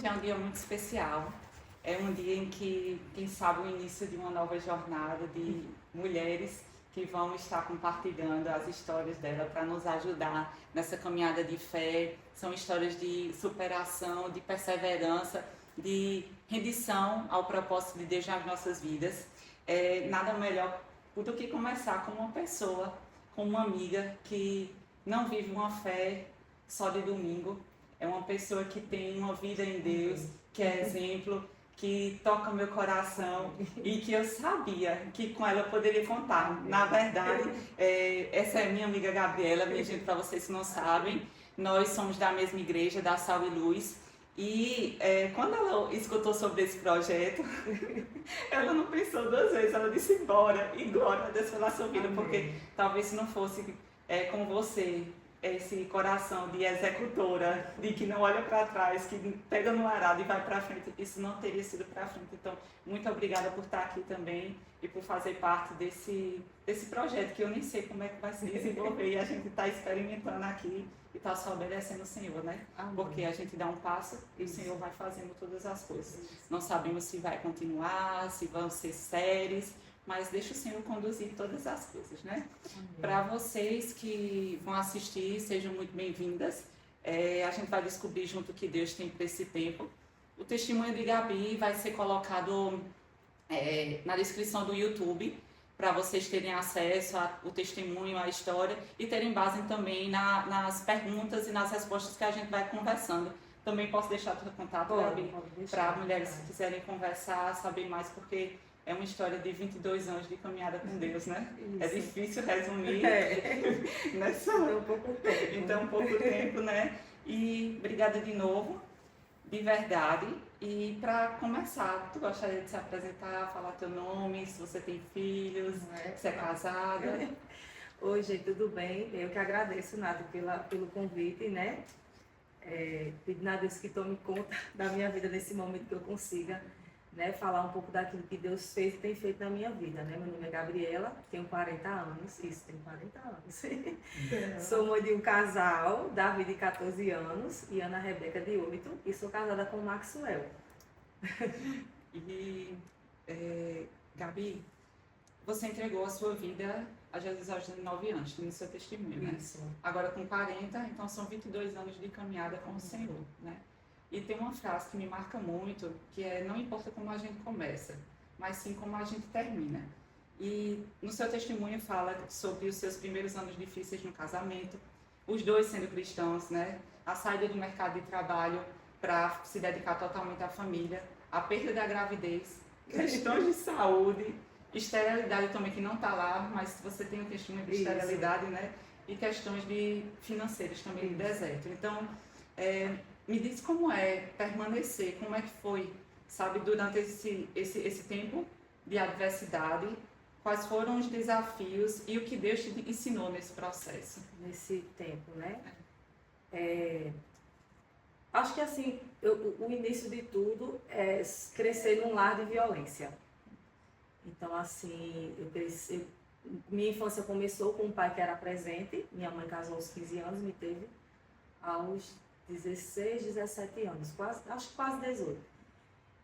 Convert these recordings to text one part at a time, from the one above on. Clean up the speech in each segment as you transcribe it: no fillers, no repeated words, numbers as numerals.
é um dia muito especial. É um dia em que, quem sabe, o início de uma nova jornada de mulheres que vão estar compartilhando as histórias dela para nos ajudar nessa caminhada de fé. São histórias de superação, de perseverança, de rendição ao propósito de Deus nas nossas vidas. Nada melhor do que começar com uma pessoa, com uma amiga que não vive uma fé só de domingo. É uma pessoa que tem uma vida em Deus, que é exemplo, que toca meu coração e que eu sabia que com ela eu poderia contar. Na verdade, essa é minha amiga Gabriela, minha gente, para vocês que não sabem, nós somos da mesma igreja, da Sal e Luz. E quando ela escutou sobre esse projeto, ela não pensou duas vezes, ela disse bora, e glória a Deus pela sua vida, porque talvez se não fosse com você, esse coração de executora, de que não olha para trás, que pega no arado e vai para frente, isso não teria sido para frente. Então, muito obrigada por estar aqui também e por fazer parte desse projeto, que eu nem sei como é que vai se desenvolver, e a gente está experimentando aqui e está só obedecendo o Senhor, né? Amém. Porque a gente dá um passo e o Senhor vai fazendo todas as coisas. Não sabemos se vai continuar, se vão ser séries, mas deixa o Senhor conduzir todas as coisas, né? Para vocês que vão assistir, sejam muito bem-vindas. A gente vai descobrir junto o que Deus tem para esse tempo. O testemunho de Gabi vai ser colocado na descrição do YouTube, para vocês terem acesso ao testemunho, à história e terem base também nas perguntas e nas respostas que a gente vai conversando. Também posso deixar o teu contato, Gabi, para mulheres que quiserem conversar, saber mais, porque é uma história de 22 anos de caminhada com Deus, né? Isso. É difícil resumir nessa... Então, pouco tempo, né? E obrigada de novo, de verdade. E para começar, tu gostaria de se apresentar, falar teu nome, se você tem filhos, se é casada? Oi, gente, tudo bem? Eu que agradeço, Nath, pelo convite, né? Pedindo a Deus que tome conta da minha vida nesse momento, que eu consiga, né, falar um pouco daquilo que Deus fez e tem feito na minha vida, né? Meu nome é Gabriela, tenho 40 anos, tenho 40 anos. Sou mãe de um casal, Davi de 14 anos e Ana Rebeca de 8, e sou casada com o Maxwell. E, Gabi, você entregou a sua vida a Jesus aos 19 anos, no seu testemunho, né? Isso. Agora com 40, então são 22 anos de caminhada com o Senhor, né? E tem uma frase que me marca muito, que é: não importa como a gente começa, mas sim como a gente termina. E no seu testemunho fala sobre os seus primeiros anos difíceis no casamento, os dois sendo cristãos, né? A saída do mercado de trabalho para se dedicar totalmente à família, a perda da gravidez, questões de saúde, esterilidade também, que não está lá, mas você tem um testemunho de esterilidade, né? E questões de financeiras também, do deserto. Então, me diz como é permanecer, como é que foi, sabe, durante esse tempo de adversidade, quais foram os desafios e o que Deus te ensinou nesse processo? Nesse tempo, né? Acho que assim, o início de tudo é crescer num lar de violência. Então, assim, minha infância começou com um pai que era presente, minha mãe casou aos 15 anos, me teve aos 16, 17 anos, acho que quase 18.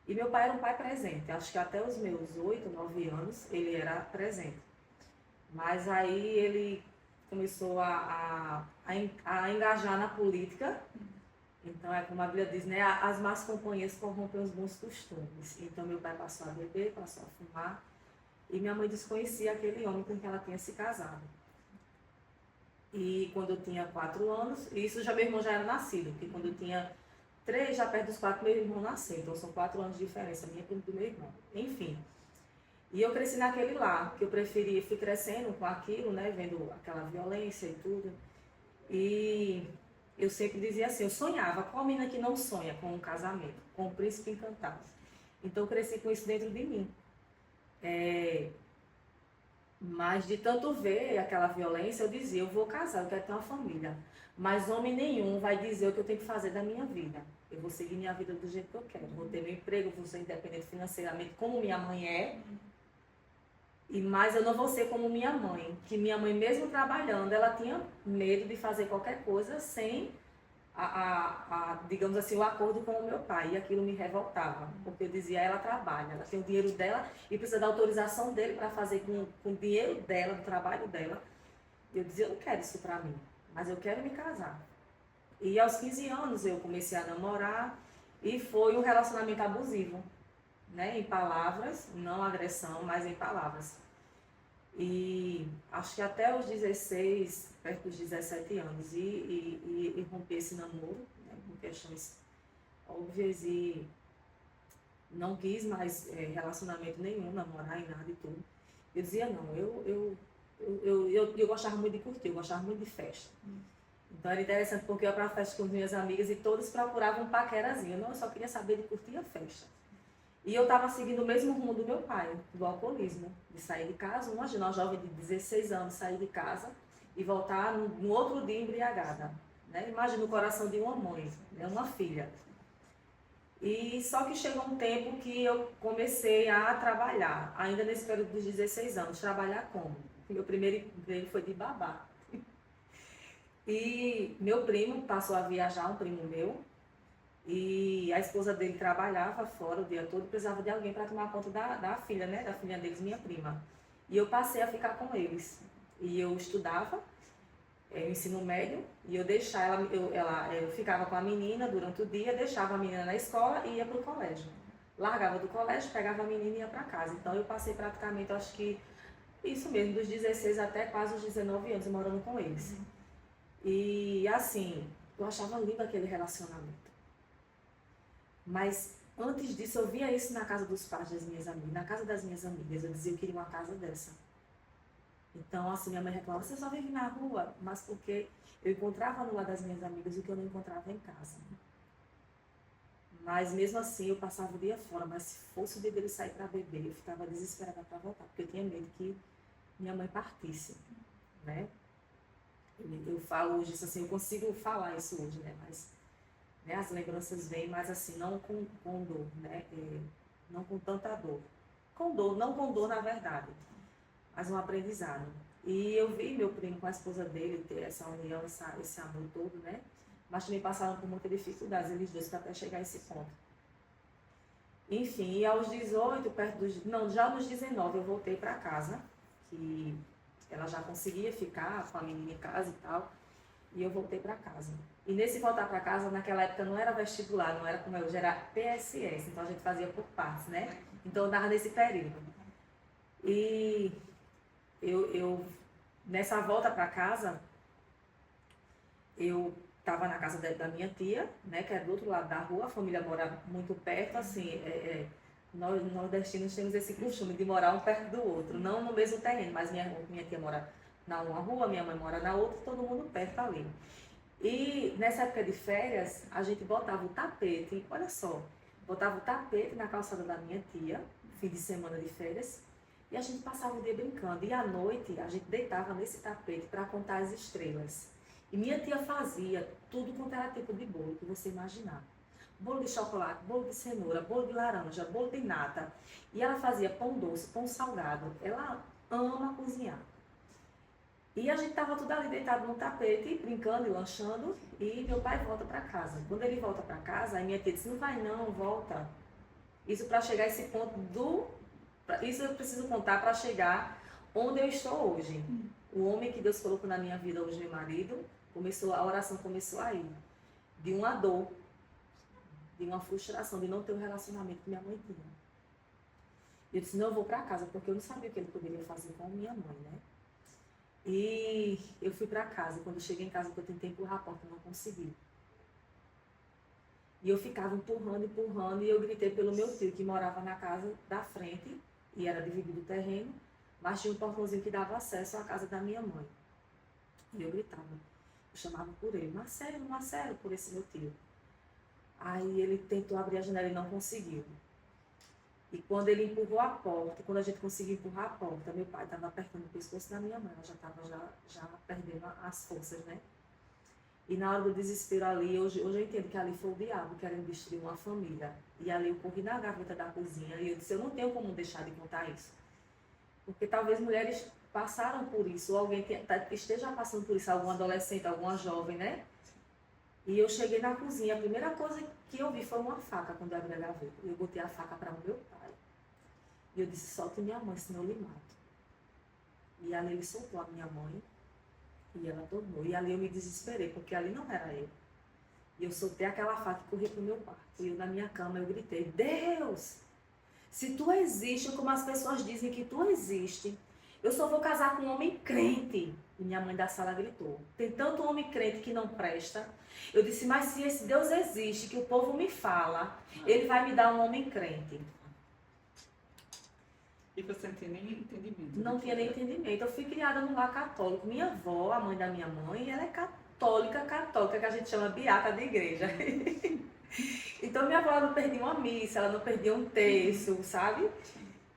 E meu pai era um pai presente, acho que até os meus 8, 9 anos ele era presente. Mas aí ele começou a engajar na política. Então é como a Bíblia diz, né? As más companhias corrompem os bons costumes. Então meu pai passou a beber, passou a fumar. E minha mãe desconhecia aquele homem com quem ela tinha se casado. E quando eu tinha 4 anos, isso meu irmão já era nascido, porque quando eu tinha 3, já perto dos 4, meu irmão nasceu. Então são 4 anos de diferença, minha e do meu irmão. Enfim. E eu cresci naquele lar, que eu preferia, fui crescendo com aquilo, né? Vendo aquela violência e tudo. E eu sempre dizia assim, eu sonhava, qual menina que não sonha com um casamento, com um príncipe encantado? Então eu cresci com isso dentro de mim. Mas de tanto ver aquela violência, eu dizia, eu vou casar, eu quero ter uma família. Mas homem nenhum vai dizer o que eu tenho que fazer da minha vida. Eu vou seguir minha vida do jeito que eu quero. Vou ter meu emprego, vou ser independente financeiramente, como minha mãe é. Mas eu não vou ser como minha mãe. Que minha mãe, mesmo trabalhando, ela tinha medo de fazer qualquer coisa sem digamos assim, o acordo com o meu pai. E aquilo me revoltava, porque eu dizia, ela trabalha, ela tem o dinheiro dela e precisa da autorização dele para fazer com o dinheiro dela, do trabalho dela. E eu dizia, eu não quero isso para mim, mas eu quero me casar. E aos 15 anos eu comecei a namorar e foi um relacionamento abusivo, né? Em palavras, não agressão, mas em palavras. E acho que até os 16, perto dos 17 anos, e rompi esse namoro, né, com questões óbvias e não quis mais relacionamento nenhum, namorar e nada e tudo. Eu dizia, não, eu gostava muito de curtir, eu gostava muito de festa. Então era interessante porque eu ia para a festa com minhas amigas e todas procuravam um paquerazinho. Não, eu só queria saber de curtir a festa. E eu estava seguindo o mesmo rumo do meu pai, do alcoolismo, de sair de casa. Imagina, uma jovem de 16 anos sair de casa e voltar no outro dia embriagada. Né? Imagina o coração de uma mãe, né? Uma filha. E só que chegou um tempo que eu comecei a trabalhar, ainda nesse período dos 16 anos. Trabalhar como? Meu primeiro emprego foi de babá. E meu primo passou a viajar, um primo meu, e a esposa dele trabalhava fora o dia todo, precisava de alguém para tomar conta da filha, né? Da filha deles, minha prima. E eu passei a ficar com eles. E eu estudava, ensino médio, e eu deixava eu ficava com a menina durante o dia, deixava a menina na escola e ia para o colégio. Largava do colégio, pegava a menina e ia para casa. Então eu passei praticamente, acho que isso mesmo, dos 16 até quase os 19 anos morando com eles. E assim, eu achava lindo aquele relacionamento. Mas antes disso eu via isso na casa dos pais das minhas amigas, na casa das minhas amigas. Eu dizia que eu queria uma casa dessa. Então, assim, minha mãe reclamava, você só vive na rua, mas porque eu encontrava no lar das minhas amigas o que eu não encontrava em casa. Mas mesmo assim eu passava o dia fora, mas se fosse o dia dele sair para beber, eu ficava desesperada para voltar, porque eu tinha medo que minha mãe partisse, né? Eu falo hoje isso assim, eu consigo falar isso hoje, né? Mas né, as lembranças vêm, mas assim, não com dor, né? Não com tanta dor. Com dor, não com dor na verdade, mas um aprendizado. E eu vi meu primo com a esposa dele ter essa união, esse amor todo, né? Mas também passaram por muitas dificuldades, eles dois, para até chegar a esse ponto. Enfim, e aos 18, já nos 19, eu voltei para casa, que ela já conseguia ficar com a menina em casa e tal, e eu voltei para casa. E nesse voltar para casa, naquela época não era vestibular, não era como é hoje, era PSS, então a gente fazia por partes, né? Então eu dava nesse período. E nessa volta para casa, eu estava na casa da minha tia, né, que é do outro lado da rua, a família mora muito perto, assim, nós nordestinos temos esse costume de morar um perto do outro, não no mesmo terreno, mas minha tia mora na uma rua, minha mãe mora na outra, todo mundo perto ali. E nessa época de férias, a gente botava o tapete, olha só, botava o tapete na calçada da minha tia, fim de semana de férias, e a gente passava o dia brincando. E à noite, a gente deitava nesse tapete para contar as estrelas. E minha tia fazia tudo quanto era tipo de bolo que você imaginar. Bolo de chocolate, bolo de cenoura, bolo de laranja, bolo de nata. E ela fazia pão doce, pão salgado. Ela ama cozinhar. E a gente estava tudo ali deitado no tapete, brincando e lanchando. E meu pai volta para casa. Quando ele volta para casa, a minha tia disse, não vai não, volta. Isso para chegar a esse ponto Isso eu preciso contar para chegar onde eu estou hoje. O homem que Deus colocou na minha vida hoje, meu marido, a oração começou aí. De uma dor, de uma frustração, de não ter um relacionamento que minha mãe tinha. Eu disse, não, eu vou para casa, porque eu não sabia o que ele poderia fazer com a minha mãe, né? E eu fui para casa. Quando eu cheguei em casa, eu tentei empurrar a porta, não consegui. E eu ficava empurrando, e eu gritei pelo meu tio, que morava na casa da frente, e era dividido o terreno, mas tinha um portãozinho que dava acesso à casa da minha mãe. E eu gritava, eu chamava por ele, Marcelo, por esse meu tio. Aí ele tentou abrir a janela e não conseguiu. E quando ele empurrou a porta, quando a gente conseguiu empurrar a porta, meu pai estava apertando o pescoço da minha mãe, ela já estava já perdendo as forças, né? E na hora do desespero ali, hoje eu entendo que ali foi o diabo querendo destruir uma família. E ali eu corri na gaveta da cozinha e eu disse, eu não tenho como deixar de contar isso. Porque talvez mulheres passaram por isso, ou alguém esteja passando por isso, algum adolescente, alguma jovem, né? E eu cheguei na cozinha, a primeira coisa que eu vi foi uma faca quando eu abri a gaveta. Eu botei a faca para o meu pai. E eu disse, solte minha mãe, senão eu lhe mato. E ali ele soltou a minha mãe e ela tornou. E ali eu me desesperei, porque ali não era eu. E eu soltei aquela faca e corri para o meu quarto. E eu na minha cama eu gritei, Deus, se tu existe, como as pessoas dizem que tu existe, eu só vou casar com um homem crente. E minha mãe da sala gritou, tem tanto homem crente que não presta. Eu disse, mas se esse Deus existe, que o povo me fala, ele vai me dar um homem crente. E você não tinha nem entendimento? Não tinha nem entendimento. Eu fui criada num lar católico. Minha avó, a mãe da minha mãe, ela é católica, que a gente chama beata de igreja. Então minha avó ela não perdia uma missa, ela não perdia um terço, sabe?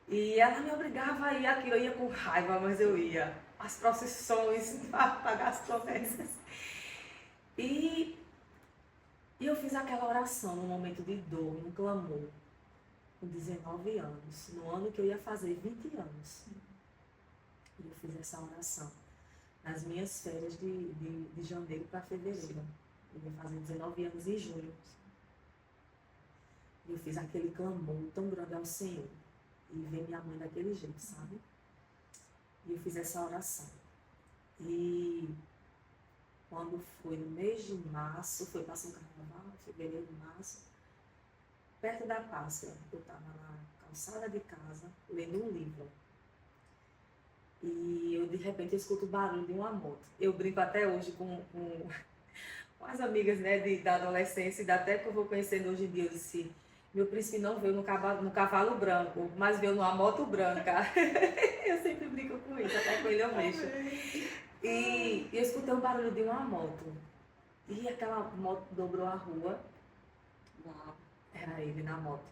E ela me obrigava a ir aquilo, eu ia com raiva, mas eu ia. As procissões, para pagar as promessas. E eu fiz aquela oração num momento de dor, num clamor, com 19 anos, no ano que eu ia fazer 20 anos. E eu fiz essa oração nas minhas férias de janeiro para fevereiro. Eu ia fazer 19 anos em junho. E eu fiz aquele clamor tão grande ao Senhor. E ver minha mãe daquele jeito, sabe? E eu fiz essa oração. E quando foi no mês de março, foi passar um carnaval, fevereiro, março, perto da Páscoa, eu estava na calçada de casa, lendo um livro. E eu, de repente, eu escuto o barulho de uma moto. Eu brinco até hoje com as amigas, né, da adolescência, e até que eu vou conhecendo hoje em dia, eu disse, meu príncipe não veio no cavalo branco, mas veio numa moto branca. Eu sempre brinco com isso, até com ele eu mexo. E eu escutei um barulho de uma moto. E aquela moto dobrou a rua. Uau. Era ele na moto.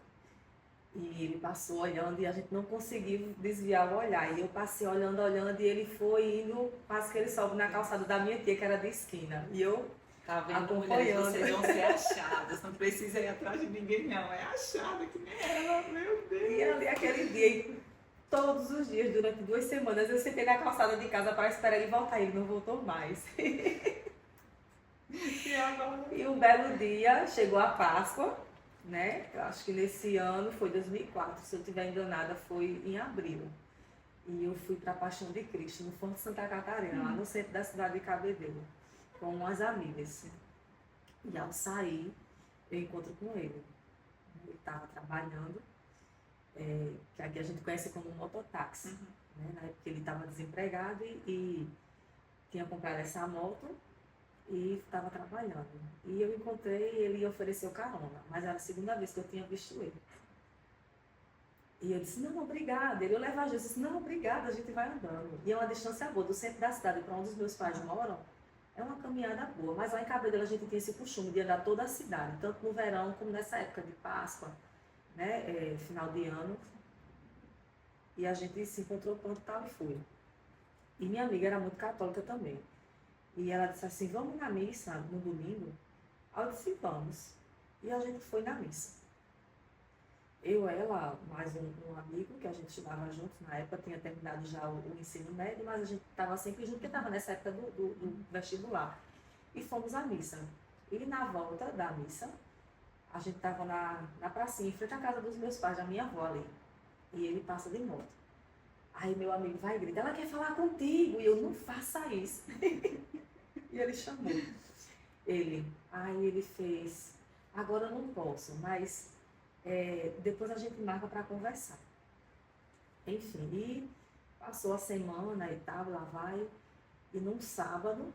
E ele passou olhando e a gente não conseguiu desviar o olhar. E eu passei olhando, e ele foi indo, quase que ele sobe na calçada da minha tia, que era de esquina. E eu Tá vendo, acompanhando. mulheres? Vocês vão ser achadas, não precisa ir atrás de ninguém, não. É achada que nem ela, meu Deus. E ali aquele dia, e todos os dias, durante 2 semanas, eu sentei na calçada de casa para esperar ele voltar. Ele não voltou mais. E agora? E um belo dia, chegou a Páscoa, né? Eu acho que nesse ano foi 2004, se eu estiver enganada, foi em abril. E eu fui para a Paixão de Cristo, no Forte Santa Catarina, lá no centro da cidade de Cabedelo, com umas amigas. E ao sair, eu encontro com ele. Ele estava trabalhando, que aqui a gente conhece como mototáxi. Né? Na época ele estava desempregado e tinha comprado essa moto e estava trabalhando. E eu encontrei, ele ofereceu carona, mas era a segunda vez que eu tinha visto ele. E eu disse, não, obrigada. Ele, eu levo a gente, eu disse, não, obrigada, a gente vai andando. E é uma distância boa, do centro da cidade para onde os meus pais moram, é uma caminhada boa. Mas lá em Cabedelo a gente tem esse costume de andar toda a cidade, tanto no verão como nessa época de Páscoa, né, final de ano. E a gente se encontrou pronto, tal, e foi. E minha amiga era muito católica também. E ela disse assim, vamos na missa no domingo? Aí eu disse, vamos. E a gente foi na missa. Eu, ela, mais um amigo que a gente estudava juntos, na época tinha terminado já o ensino médio, mas a gente estava sempre junto, porque estava nessa época do vestibular. E fomos à missa. E na volta da missa, a gente estava na pracinha, em frente à casa dos meus pais, da minha avó ali. E ele passa de moto. Aí meu amigo vai e grita, ela quer falar contigo. E eu, não faça isso. E ele chamou. Aí ele fez, agora eu não posso, mas depois a gente marca para conversar. Enfim, e passou a semana e tal, lá vai. E num sábado,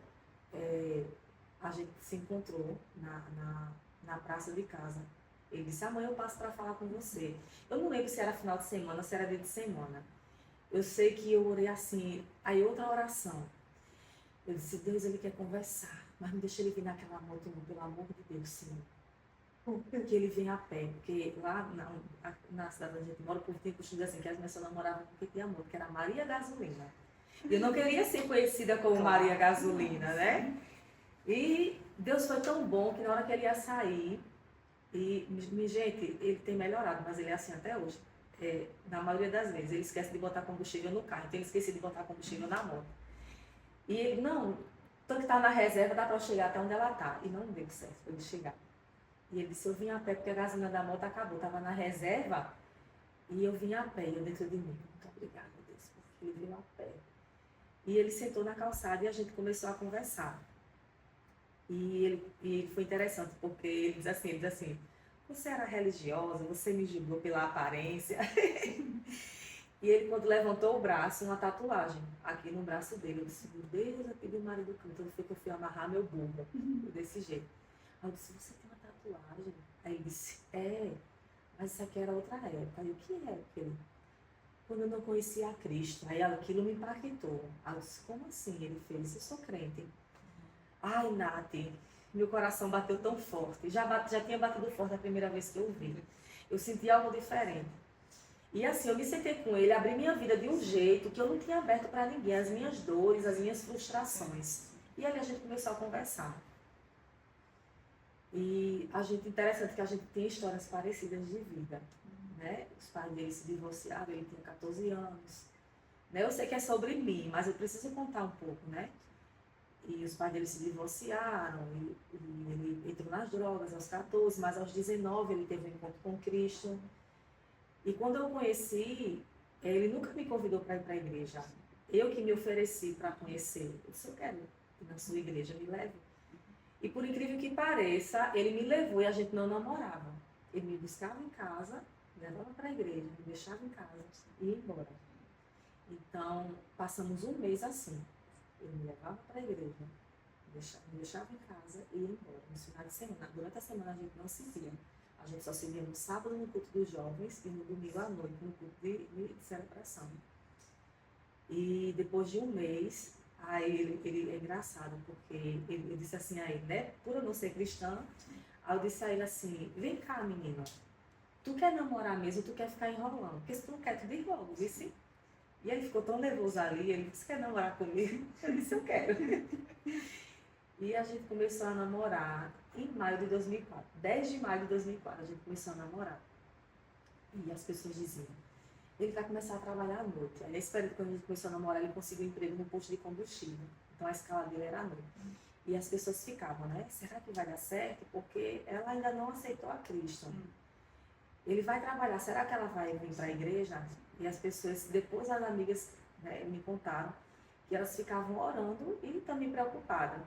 a gente se encontrou na praça de casa. Ele disse, amanhã eu passo para falar com você. Eu não lembro se era final de semana, se era dia de semana. Eu sei que eu orei assim, aí outra oração. Eu disse, Deus, ele quer conversar, mas não deixa ele vir naquela moto, não, pelo amor de Deus, Senhor. Que ele vem a pé, porque lá na cidade onde a gente mora, o povo tem costume assim, que as minhas namoravam porque tinha moto, que era Maria Gasolina. E eu não queria ser conhecida como Maria Gasolina, né? E Deus foi tão bom que na hora que ele ia sair, gente, ele tem melhorado, mas ele é assim até hoje. Na maioria das vezes, ele esquece de botar combustível no carro, então ele esquece de botar combustível na moto. E ele, não, tanto que tá na reserva, dá para eu chegar até onde ela tá. E não deu certo para ele chegar. E ele disse, eu vim a pé porque a gasolina da moto acabou. Tava na reserva e eu vim a pé. E eu dentro de mim, muito obrigada, Deus, porque ele veio a pé. E ele sentou na calçada e a gente começou a conversar. E foi interessante, porque ele diz assim, você era religiosa, você me julgou pela aparência. E ele, quando levantou o braço, uma tatuagem aqui no braço dele, eu disse, meu Deus, aqui do marido canto, foi que eu fui amarrar meu burro, desse jeito. Aí eu disse, você tem uma tatuagem? Aí ele disse, mas isso aqui era outra época. Aí o que é aquele? Quando eu não conhecia a Cristo. Aí aquilo me impactou. Aí eu disse, como assim? Ele fez, eu sou crente. Ai, Nath, meu coração bateu tão forte. Já tinha batido forte a primeira vez que eu vi. Eu senti algo diferente. E assim, eu me sentei com ele, abri minha vida de um jeito que eu não tinha aberto para ninguém, as minhas dores, as minhas frustrações. E ali a gente começou a conversar. E interessante que a gente tem histórias parecidas de vida, né? Os pais dele se divorciaram, ele tinha 14 anos. Né? Eu sei que é sobre mim, mas eu preciso contar um pouco, né? E os pais dele se divorciaram, e ele entrou nas drogas aos 14, mas aos 19 ele teve um encontro com Cristo. E quando eu o conheci, ele nunca me convidou para ir para a igreja. Eu que me ofereci para conhecer. Eu disse, eu quero ir na sua igreja, me leve. E por incrível que pareça, ele me levou e a gente não namorava. Ele me buscava em casa, me levava para a igreja, me deixava em casa e ia embora. Então, passamos um mês assim. Ele me levava para a igreja, me deixava em casa e ia embora. No final de semana, durante a semana a gente não se via. A gente só se via no sábado no culto dos jovens e no domingo à noite no culto de celebração. E depois de um mês, aí ele é engraçado, porque ele disse assim a ele, né? Por eu não ser cristã, aí eu disse a ele assim, vem cá, menina, tu quer namorar mesmo, tu quer ficar enrolando? Porque se tu não quer, tu diz logo, disse. E ele ficou tão nervoso ali, ele disse, quer namorar comigo? Eu disse, eu quero. E a gente começou a namorar em maio de 2004. 10 de maio de 2004 a gente começou a namorar. E as pessoas diziam, ele vai começar a trabalhar à noite. Aí nesse período, quando a gente começou a namorar, ele conseguiu um emprego no posto de combustível. Então a escala dele era à noite. E as pessoas ficavam, né? Será que vai dar certo? Porque ela ainda não aceitou a Cristo. Ele vai trabalhar, será que ela vai vir para a igreja? E as pessoas, depois as amigas, né, me contaram que elas ficavam orando e também preocupadas.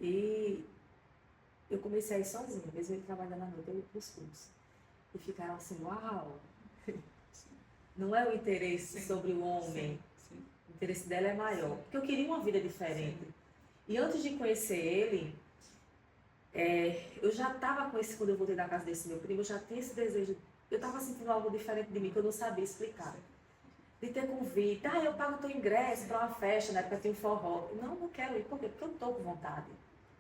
E eu comecei a ir sozinha, mesmo ele trabalhando à noite, eu ia para os cursos. E ficaram assim, uau! Não é o interesse sobre o homem, Sim. o interesse dela é maior. Porque eu queria uma vida diferente. E antes de conhecer ele, eu já estava com esse, quando eu voltei da casa desse meu primo, eu já tinha esse desejo, eu estava sentindo algo diferente de mim, que eu não sabia explicar. De ter convite, eu pago teu ingresso para uma festa, na época tinha um forró. Não quero ir, por quê? Porque eu não estou com vontade.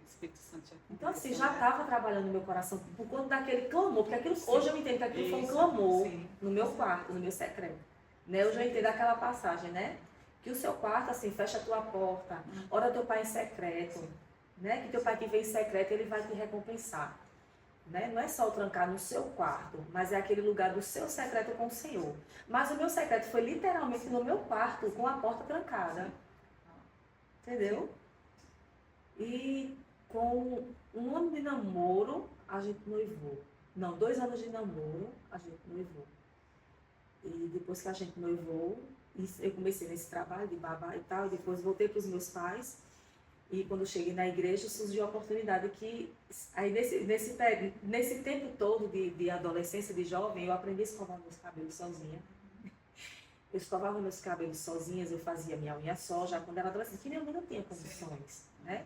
Espírito Santo já então assim, já estava trabalhando no meu coração, por conta daquele clamor, porque aquilo, hoje eu entendo que aquilo foi um clamor no meu quarto, no meu secreto. Né? Eu já entendo aquela passagem, né? Que o seu quarto, assim, fecha a tua porta, ora teu pai em secreto, né? Que teu pai que vem em secreto, ele vai te recompensar. Né? Não é só o trancar no seu quarto, mas é aquele lugar do seu secreto com o Senhor. Mas o meu secreto foi literalmente no meu quarto, com a porta trancada. Entendeu? E com um ano de namoro, a gente noivou. Não, 2 anos de namoro, a gente noivou. E depois que a gente noivou, eu comecei nesse trabalho de babá e tal, e depois voltei para os meus pais. E quando eu cheguei na igreja, surgiu a oportunidade que, aí nesse tempo todo de adolescência, de jovem, eu aprendi a escovar meus cabelos sozinha. Eu escovava meus cabelos sozinhas, eu fazia minha unha só, já quando era adolescente, que minha mãe não tinha condições, né?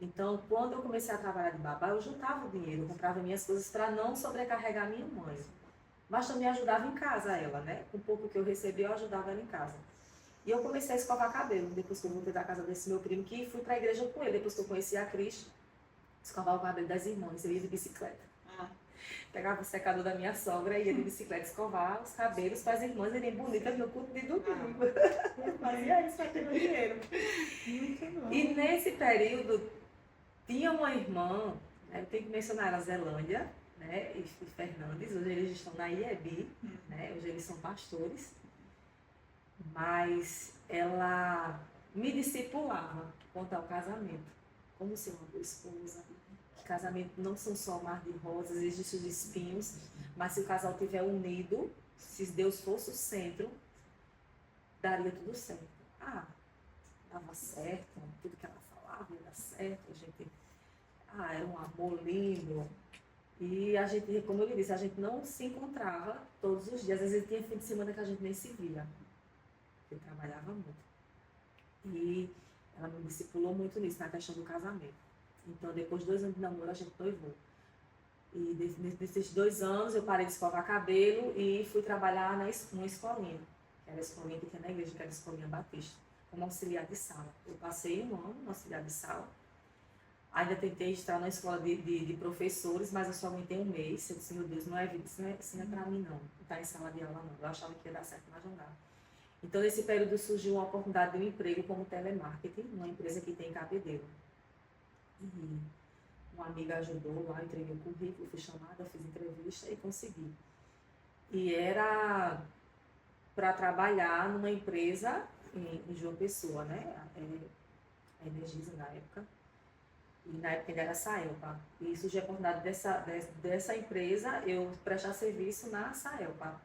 Então, quando eu comecei a trabalhar de babá, eu juntava o dinheiro, eu comprava minhas coisas para não sobrecarregar minha mãe. Mas também ajudava em casa ela, né? Com o pouco que eu recebia, eu ajudava ela em casa. E eu comecei a escovar cabelo, depois que eu voltei da casa desse meu primo, que fui para a igreja com ele, depois que eu conheci a Cristo, escovava o cabelo das irmãs, eu ia de bicicleta. Pegava o secador da minha sogra e ia de bicicleta escovar os cabelos para as irmãs irem bonitas no culto de domingo. Eu fazia isso para ter meu dinheiro. Muito bom. E nesse período, tinha uma irmã, né, eu tenho que mencionar ela, Zelândia, né, e Fernandes, hoje eles estão na IEB, né, hoje eles são pastores. Mas ela me discipulava quanto ao casamento. Como ser uma boa esposa. Que casamento não são só mar de rosas, existem os espinhos, mas se o casal estiver unido, se Deus fosse o centro, daria tudo certo. Dava certo, tudo que ela falava ia dar certo, era um amor lindo. E a gente, como eu lhe disse, a gente não se encontrava todos os dias. Às vezes tinha fim de semana que a gente nem se via, porque trabalhava muito. E ela me discipulou muito nisso, na questão do casamento. Então, depois de 2 anos de namoro, a gente noivou. E nesses 2 anos, eu parei de escovar cabelo e fui trabalhar numa escolinha, que era a escolinha que tinha na igreja, que era a escolinha batista, como auxiliar de sala. Eu passei 1 ano no auxiliar de sala. Ainda tentei entrar na escola de professores, mas eu só aguentei 1 mês. Eu disse, meu Deus, isso não é pra mim, não. Não tá em sala de aula, não. Eu achava que ia dar certo, mas não dá. Então, nesse período, surgiu uma oportunidade de um emprego como telemarketing, numa empresa que tem em Cabedelo. E uma amiga ajudou lá, entreguei o currículo, fui chamada, fiz entrevista e consegui. E era para trabalhar numa empresa em João Pessoa, né? A Energisa na época. E na época ainda era Saelpa. E surgiu a oportunidade dessa empresa eu prestar serviço na Saelpa,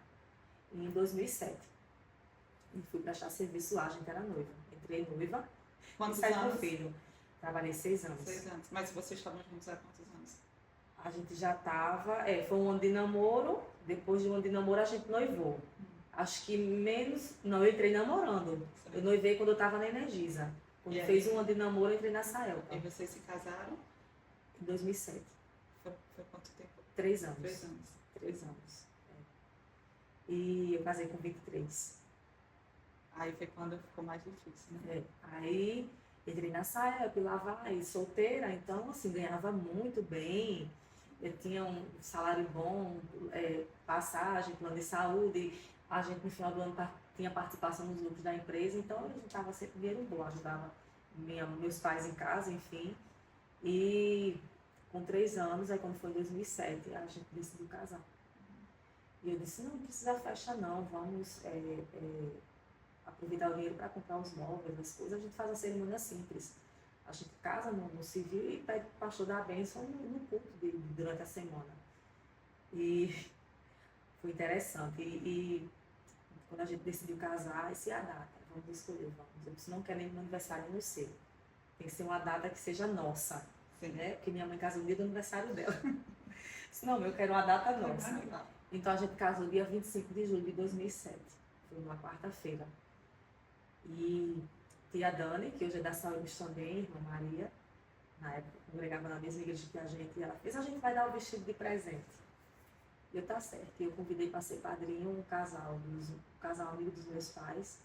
em 2007. E fui prestar serviço lá, a gente era noiva. Entrei noiva Quantos e saí com anos? o filho. Trabalhei 6 anos. 6 anos. Mas vocês estavam juntos há quantos anos? A gente já estava, foi 1 ano de namoro, depois de 1 ano de namoro a gente noivou. Acho que eu entrei namorando. Eu noivei quando eu estava na Energisa. Quando fez 1 ano de namoro, eu entrei na Saelpa. E vocês se casaram? Em 2007. Foi quanto tempo? 3 anos. 3 anos. 3 anos. E eu casei com 23. Aí foi quando ficou mais difícil, né? Aí entrei na Saelpa, lá vai, solteira, então assim, ganhava muito bem. Eu tinha um salário bom, passagem, plano de saúde. A gente no final do ano tinha participação nos lucros da empresa, então a gente estava sempre dinheiro bom, ajudava meus pais em casa, enfim. E com 3 anos, aí quando foi em 2007, a gente decidiu casar. E eu disse, não precisa festa não, vamos aproveitar o dinheiro para comprar os móveis, as coisas. A gente faz uma cerimônia simples. A gente casa no civil e pede para o pastor dar a bênção no culto durante a semana. E foi interessante. E quando a gente decidiu casar, essa é a data. Vamos escolher, vamos. Eu disse, não quero nem meu aniversário no seu. Tem que ser uma data que seja nossa. Né? Porque minha mãe casou no dia do aniversário dela. Eu disse, não, eu quero uma data nossa. Então a gente casou dia 25 de julho de 2007. Foi uma quarta-feira. E tia Dani, que hoje é da Saúde também, irmã Maria, na época congregava na mesma igreja que a ela fez, a gente vai dar o vestido de presente. E eu, tá certo. Eu convidei para ser padrinho um casal amigo dos meus pais,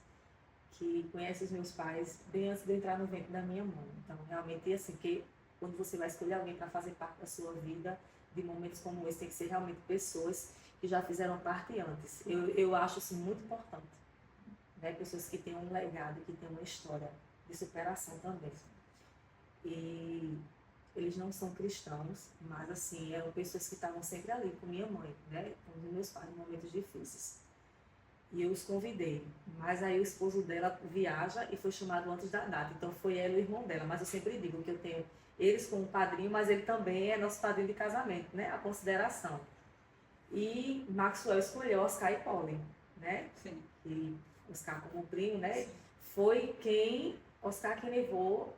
que conhece os meus pais bem antes de eu entrar no ventre da minha mãe. Então, realmente, assim, que quando você vai escolher alguém para fazer parte da sua vida, de momentos como esse, tem que ser realmente pessoas que já fizeram parte antes. Eu acho isso muito importante. Né? Pessoas que têm um legado, que têm uma história de superação também. E eles não são cristãos, mas assim, eram pessoas que estavam sempre ali com minha mãe, né? Com os meus pais em momentos difíceis. E eu os convidei, mas aí o esposo dela viaja e foi chamado antes da data, então foi ela e o irmão dela. Mas eu sempre digo que eu tenho eles como padrinho, mas ele também é nosso padrinho de casamento, né? A consideração. E Maxwell escolheu Oscar e Polly, né? Sim. E Oscar como primo, né? Sim. Foi Oscar quem levou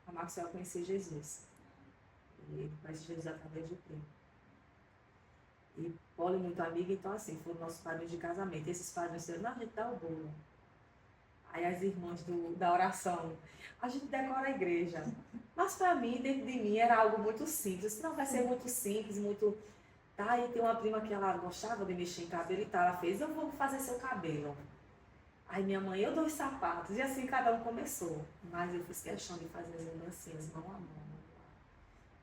a Maxwell a conhecer Jesus. E ele conhece Jesus através do primo. E Polly muito amiga, então assim, foram nossos padrinhos de casamento. E esses padrinhos disseram, não, a gente dá o bolo. Aí as irmãs da oração, a gente decora a igreja. Mas para mim, dentro de mim, era algo muito simples. Não vai ser muito simples, muito... Tá, e tem uma prima que ela gostava de mexer em cabelo e tal, ela fez, eu vou fazer seu cabelo. Aí minha mãe, eu dou os sapatos, e assim cada um começou. Mas eu fiz questão de fazer as lembrancinhas, mão a mão.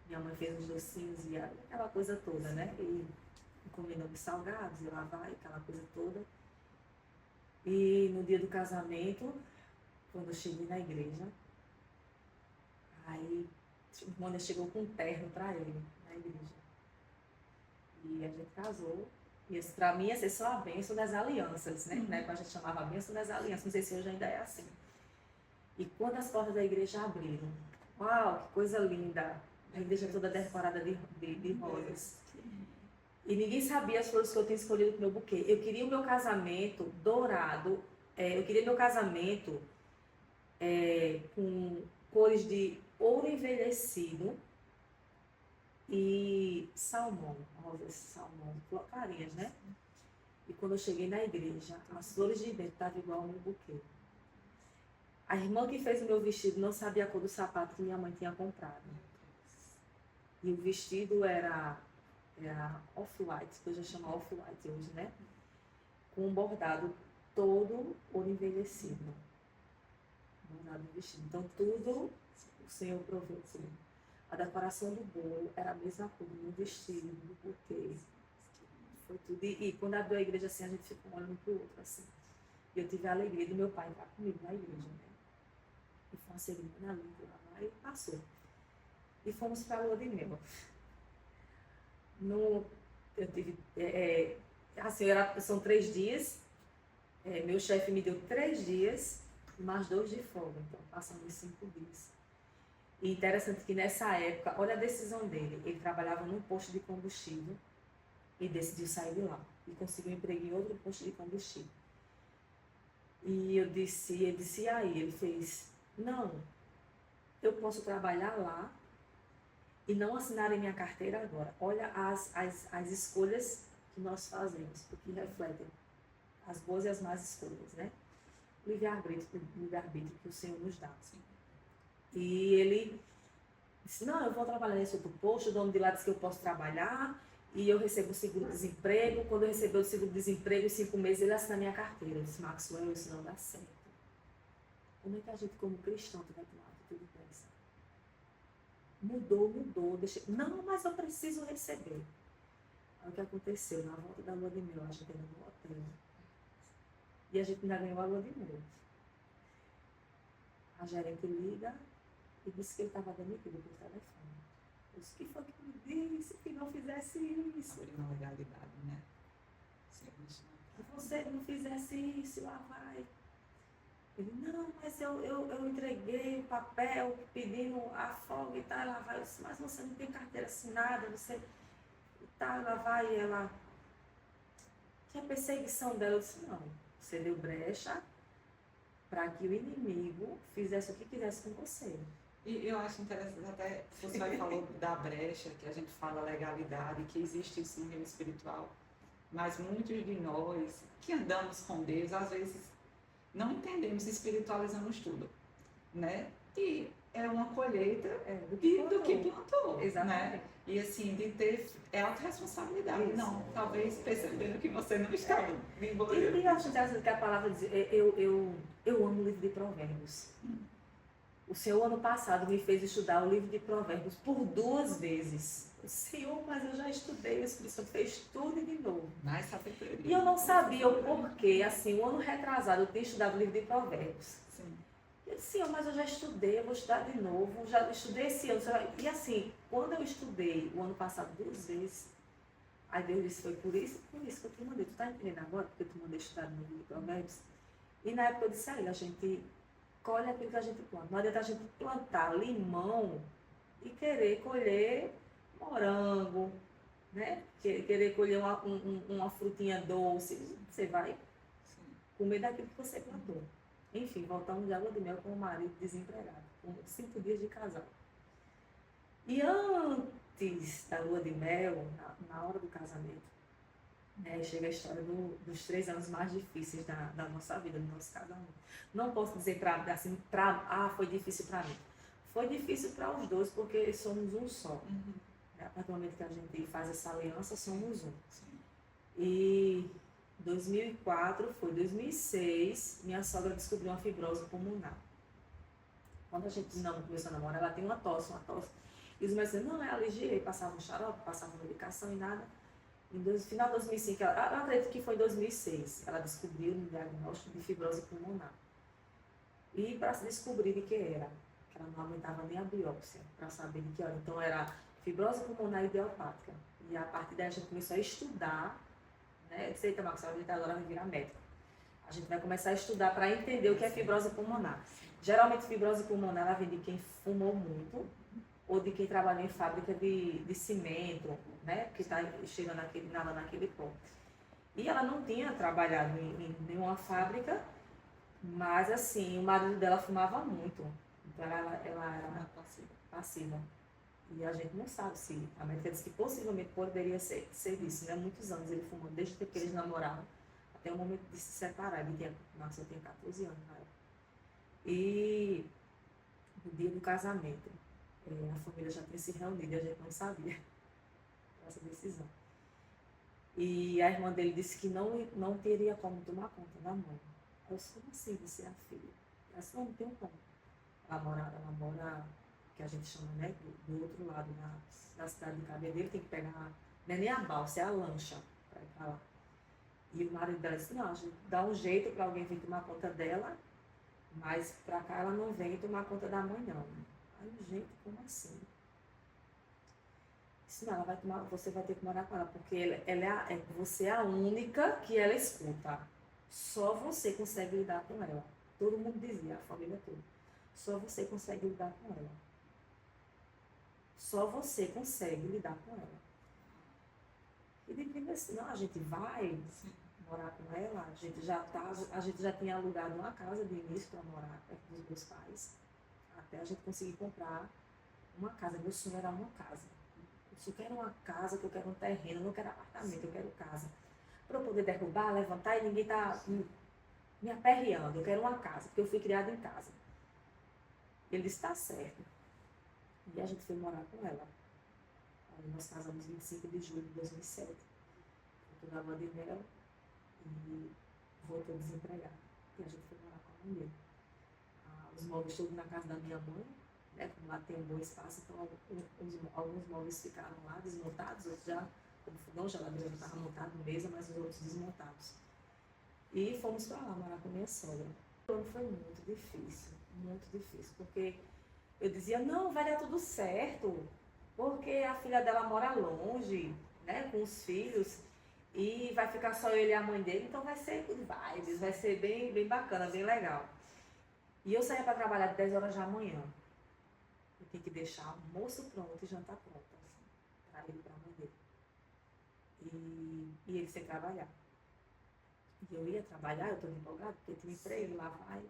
Minha mãe fez os docinhos e aquela coisa toda, né? E encomendamos salgados, e lá vai, aquela coisa toda. E no dia do casamento, quando eu cheguei na igreja, aí a irmã chegou com um terno para ele, na igreja. E a gente casou. E isso, para mim, ia ser só a bênção das alianças, né? Na época a gente chamava a bênção das alianças. Não sei se hoje ainda é assim. E quando as portas da igreja abriram, uau, que coisa linda! A igreja toda decorada de rosas. E ninguém sabia as flores que eu tinha escolhido para o meu buquê. Eu queria o meu casamento dourado, eu queria meu casamento com cores de ouro envelhecido e salmão, rosas salmão, clarinhas, né? E quando eu cheguei na igreja, as flores de dentro estavam igual ao meu buquê. A irmã que fez o meu vestido não sabia a cor do sapato que minha mãe tinha comprado. E o vestido era off-white, que hoje chama off-white hoje, né? Com um bordado todo ouro envelhecido. Bordado no vestido. Então tudo o Senhor proveu. Assim. A decoração do bolo era a mesma cor do meu vestido, do buquê. Foi tudo. E quando abriu a igreja assim, a gente ficou olhando um pro outro assim. E eu tive a alegria do meu pai entrar comigo na igreja, né? E foi uma cerimônia linda lá, e passou. E fomos para a lua de mel. Eu tive, assim, são 3 dias, meu chefe me deu 3 dias, mais 2 de folga, então passamos os 5 dias. E interessante que nessa época, olha a decisão dele, ele trabalhava num posto de combustível e decidiu sair de lá, e conseguiu um emprego em outro posto de combustível. E ele disse, e aí? Ele fez, não, eu posso trabalhar lá, e não assinarem minha carteira agora. Olha as escolhas que nós fazemos, porque refletem as boas e as más escolhas, né? O livre-arbítrio que o Senhor nos dá. Assim. E ele disse, não, eu vou trabalhar nesse outro posto, o dono de lá disse que eu posso trabalhar, e eu recebo o seguro-desemprego. Quando eu receber o seguro-desemprego, em 5 meses, ele assina a minha carteira. Eu disse, Maxwell, isso não dá certo. Como é que a gente, como cristão, vai tomar atitude dessa? Mudou, não, mas eu preciso receber. Aí o que aconteceu? Na volta da lua de mel, a gente ainda no hotel. E a gente ainda ganhou a lua de mel. A gerente liga e disse que ele estava demitido por telefone. Eu disse, que foi que me disse que não fizesse isso? Abriu uma legalidade, né? Se você não fizesse isso, lá vai. Ele, não, mas eu entreguei o papel pedindo a folga e tal, ela vai, eu disse, mas você não tem carteira assinada, você tá, ela vai, e ela tinha perseguição dela, eu disse, não, você deu brecha para que o inimigo fizesse o que quisesse com você. E eu acho interessante, até você falou da brecha, que a gente fala legalidade, que existe isso no reino espiritual, mas muitos de nós que andamos com Deus, às vezes não entendemos, espiritualizamos tudo, né? E é uma colheita do que plantou, exatamente. Né? E assim, de ter autorresponsabilidade. Isso. Não, talvez percebendo que você não está embora. E eu acho interessante que a palavra diz, eu amo o livro de Provérbios. O Senhor, ano passado, me fez estudar o livro de Provérbios por 2 vezes. Senhor, mas eu já estudei, o Espírito Santo fez tudo de novo. Mais sabedoria. E eu não sabia o porquê, assim, o ano retrasado eu tinha estudado o livro de Provérbios. Sim. Eu disse, Senhor, mas eu já estudei, eu vou estudar de novo, já estudei esse ano. E assim, quando eu estudei o ano passado 2 vezes, aí Deus disse, foi por isso que eu te mandei. Tu tá entendendo agora porque eu te mandei estudar no livro de Provérbios? E na época eu disse, aí a gente colhe aquilo que a gente planta. Não adianta a gente plantar limão e querer colher morango, né? Querer colher uma frutinha doce. Você vai comer daquilo que você plantou. Enfim, voltamos de lua de mel com o marido desempregado, com 5 dias de casal. E antes da lua de mel, na hora do casamento, chega a história dos 3 anos mais difíceis da nossa vida, do nosso casamento. Não posso dizer foi difícil para mim. Foi difícil para os dois, porque somos um só. Uhum. A partir do momento que a gente faz essa aliança, somos um. Sim. E 2004, foi 2006, minha sogra descobriu uma fibrose pulmonar. Quando a gente não começou a namorar, ela tem uma tosse. E os médicos diziam, não, é alergia, e passavam xarope, passavam medicação e nada. No final de 2005, eu acredito que foi em 2006, ela descobriu um diagnóstico de fibrose pulmonar. E para se descobrir de que era, que ela não aguentava nem a biópsia, para saber de que era. Então era fibrose pulmonar idiopática. E a partir daí a gente começou a estudar, né? Eu disse, eita, Marcos, a gente agora vai virar médico. A gente vai começar a estudar para entender o que é fibrose pulmonar. Geralmente, fibrose pulmonar ela vem de quem fumou muito ou de quem trabalhou em fábrica de cimento, né? Que está chegando naquele ponto. E ela não tinha trabalhado em nenhuma fábrica, mas assim, o marido dela fumava muito. Então ela era passiva. E a gente não sabe se a médica disse que possivelmente poderia ser isso, né? Muitos anos ele fumou, desde que eles namoraram até o momento de se separar. Ele tinha 14 anos na época. E no dia do casamento, a família já tinha se reunido e a gente não sabia essa decisão. E a irmã dele disse que não teria como tomar conta da mãe. Eu disse, como assim você é a filha? Ela disse, não tenho como. Ela mora, que a gente chama, né, do outro lado da cidade de Cabedelo, tem que pegar, não é nem a balsa, é a lancha para ir para lá. E o marido dela disse, não, a gente dá um jeito para alguém vir tomar conta dela, mas para cá ela não vem tomar conta da mãe, não. Aí, gente, como assim? Disse, não, você vai ter que morar com ela, porque você é a única que ela escuta. Só você consegue lidar com ela. Todo mundo dizia, a família toda. Só você consegue lidar com ela. Só você consegue lidar com ela. E de primeiro assim, não, a gente vai morar com ela, a gente já tinha alugado uma casa de início para morar perto dos meus pais, até a gente conseguir comprar uma casa. Meu sonho era uma casa. Eu quero uma casa, que eu quero um terreno, eu não quero apartamento, eu quero casa. Para eu poder derrubar, levantar e ninguém tá me aperreando. Eu quero uma casa, porque eu fui criada em casa. Ele disse, tá certo. E a gente foi morar com ela. Aí nós casamos 25 de julho de 2007. Eu estou na lua de mel e voltou desempregada. E a gente foi morar com a mãe dele. Os móveis todos na casa da minha mãe, né? Como lá tem um bom espaço, então alguns móveis ficaram lá desmontados, outros já, como fogão, geladeira já estava montado, mesa, mas os outros desmontados. E fomos para lá morar com minha sogra. O ano foi muito difícil, porque eu dizia, não, vai dar tudo certo, porque a filha dela mora longe, né, com os filhos, e vai ficar só ele e a mãe dele, então vai ser good vibes, vai ser bem, bem bacana, bem legal. E eu saía para trabalhar de 10 horas da manhã. Eu tinha que deixar almoço pronto e jantar pronto, assim, para ele e para a mãe dele. E ele sem trabalhar. E eu ia trabalhar, eu estou empolgada, porque tinha emprego, lá vai,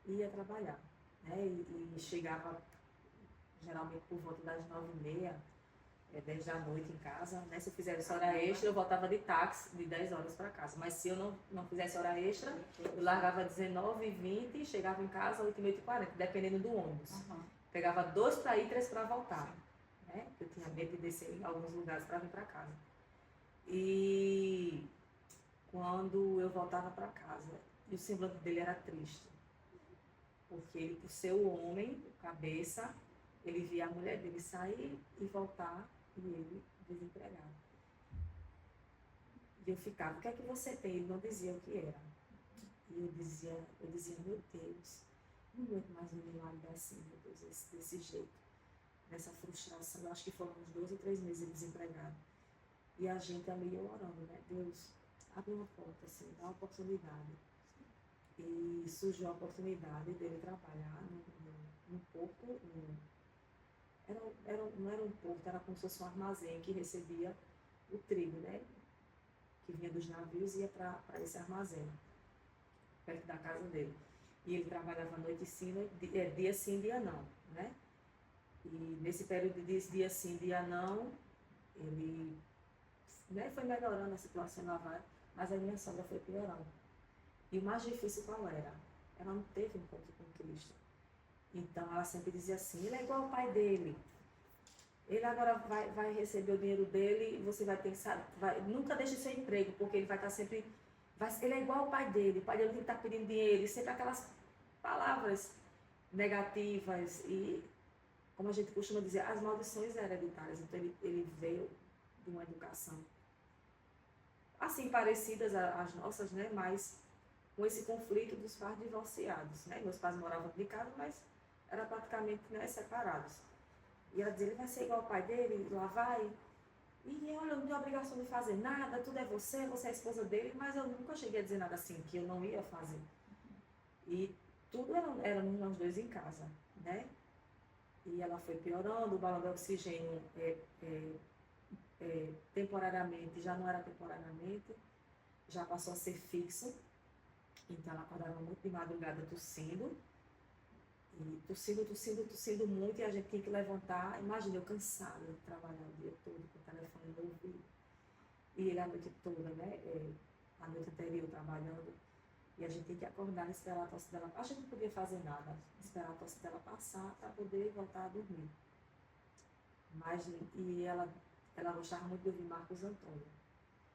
ia trabalhar. Né? E chegava geralmente por volta das 9h30, 10 da noite em casa. Né? Se eu fizesse hora extra, eu voltava de táxi de 10 horas para casa. Mas se eu não fizesse hora extra, eu largava 19h20 e chegava em casa 8h40, dependendo do ônibus. Pegava 2 para ir, 3 para voltar. Né? Eu tinha medo de descer em alguns lugares para vir para casa. E quando eu voltava para casa, e o semblante dele era triste. Porque ele, por ser o homem, cabeça, ele via a mulher dele sair e voltar, e ele desempregado. E eu ficava, o que é que você tem? Ele não dizia o que era. E eu dizia, meu Deus, não aguento mais ver meu marido assim, meu Deus, desse jeito. Nessa frustração, eu acho que foram uns 2 ou 3 meses ele desempregado. E a gente ali orando, né? Deus, abre uma porta, assim, dá uma oportunidade. E surgiu a oportunidade dele trabalhar num porto, não era um porto, era como se fosse um armazém que recebia o trigo, né? Que vinha dos navios e ia para esse armazém, perto da casa dele. E ele trabalhava noite sim, dia sim, dia não, né? E nesse período de dia sim, dia não, ele, né, foi melhorando a situação lá, mas a minha sogra foi piorando. E o mais difícil qual era? Ela não teve encontro com Cristo. Então ela sempre dizia assim, ele é igual ao pai dele. Ele agora vai receber o dinheiro dele e você vai ter que nunca deixe seu emprego, porque ele vai estar sempre... ele é igual ao pai dele. O pai dele tem que estar pedindo dinheiro. E sempre aquelas palavras negativas. E, como a gente costuma dizer, as maldições hereditárias. Então ele veio de uma educação assim, parecidas às nossas, né? Mas com esse conflito dos pais divorciados, né? Meus pais moravam de casa, mas eram praticamente, né, separados. E ela dizia, ele vai ser igual ao pai dele, lá vai. E olha, eu não tenho obrigação de fazer nada, tudo é você é a esposa dele, mas eu nunca cheguei a dizer nada assim, que eu não ia fazer. E tudo era nós dois em casa, né? E ela foi piorando, o balão de oxigênio temporariamente, já não era temporariamente, já passou a ser fixo. Então ela acordava muito de madrugada tossindo, e tossindo muito, e a gente tinha que levantar. Imagina, eu cansada de trabalhar o dia todo com o telefone no ouvido. E ele a noite toda, né? A noite anterior trabalhando. E a gente tem que acordar e esperar a tosse dela. A gente não podia fazer nada, esperar a tosse dela passar para poder voltar a dormir. Mas, e ela gostava muito de ouvir Marcos Antônio.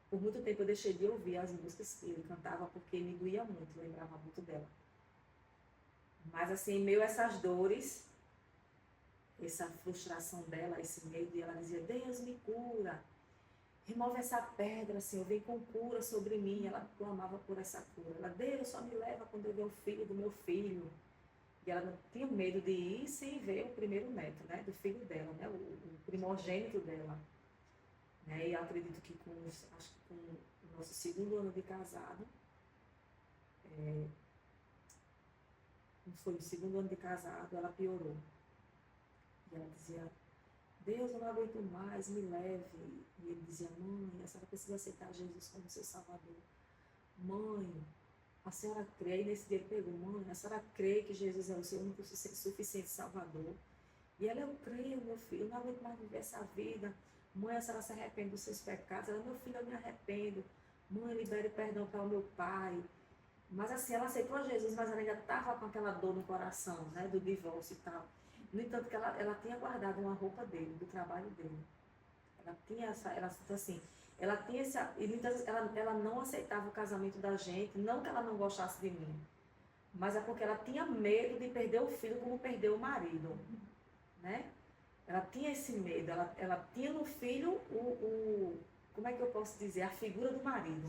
Por muito tempo eu deixei de ouvir as músicas que ele cantava porque me doía muito, lembrava muito dela. Mas assim, em meio a essas dores, essa frustração dela, esse medo, e ela dizia, Deus me cura, remove essa pedra, Senhor, vem com cura sobre mim. Ela clamava por essa cura. Ela, Deus só me leva quando eu ver o filho do meu filho. E ela não tinha medo de ir sem ver o primeiro neto, né, do filho dela, né, o primogênito dela. Né, e eu acredito que acho que com o nosso segundo ano de casado, não foi o segundo ano de casado, ela piorou. E ela dizia, Deus, eu não aguento mais, me leve. E ele dizia, mãe, a senhora precisa aceitar Jesus como seu Salvador. Mãe, a senhora crê, e nesse dia ele pegou, mãe, a senhora crê que Jesus é o seu único suficiente Salvador? E ela, eu creio, meu filho, eu não aguento mais viver essa vida. Mãe, a senhora se arrepende dos seus pecados? Ela, meu filho, eu me arrependo. Mãe, libere perdão para o meu pai. Mas assim, ela aceitou Jesus, mas ela ainda estava com aquela dor no coração, né, do divórcio e tal. No entanto, que ela tinha guardado uma roupa dele, do trabalho dele. Ela tinha essa, assim, ela tinha essa, e muitas vezes ela não aceitava o casamento da gente, não que ela não gostasse de mim, mas é porque ela tinha medo de perder o filho como perdeu o marido, né? Ela tinha esse medo, ela tinha no filho como é que eu posso dizer, a figura do marido,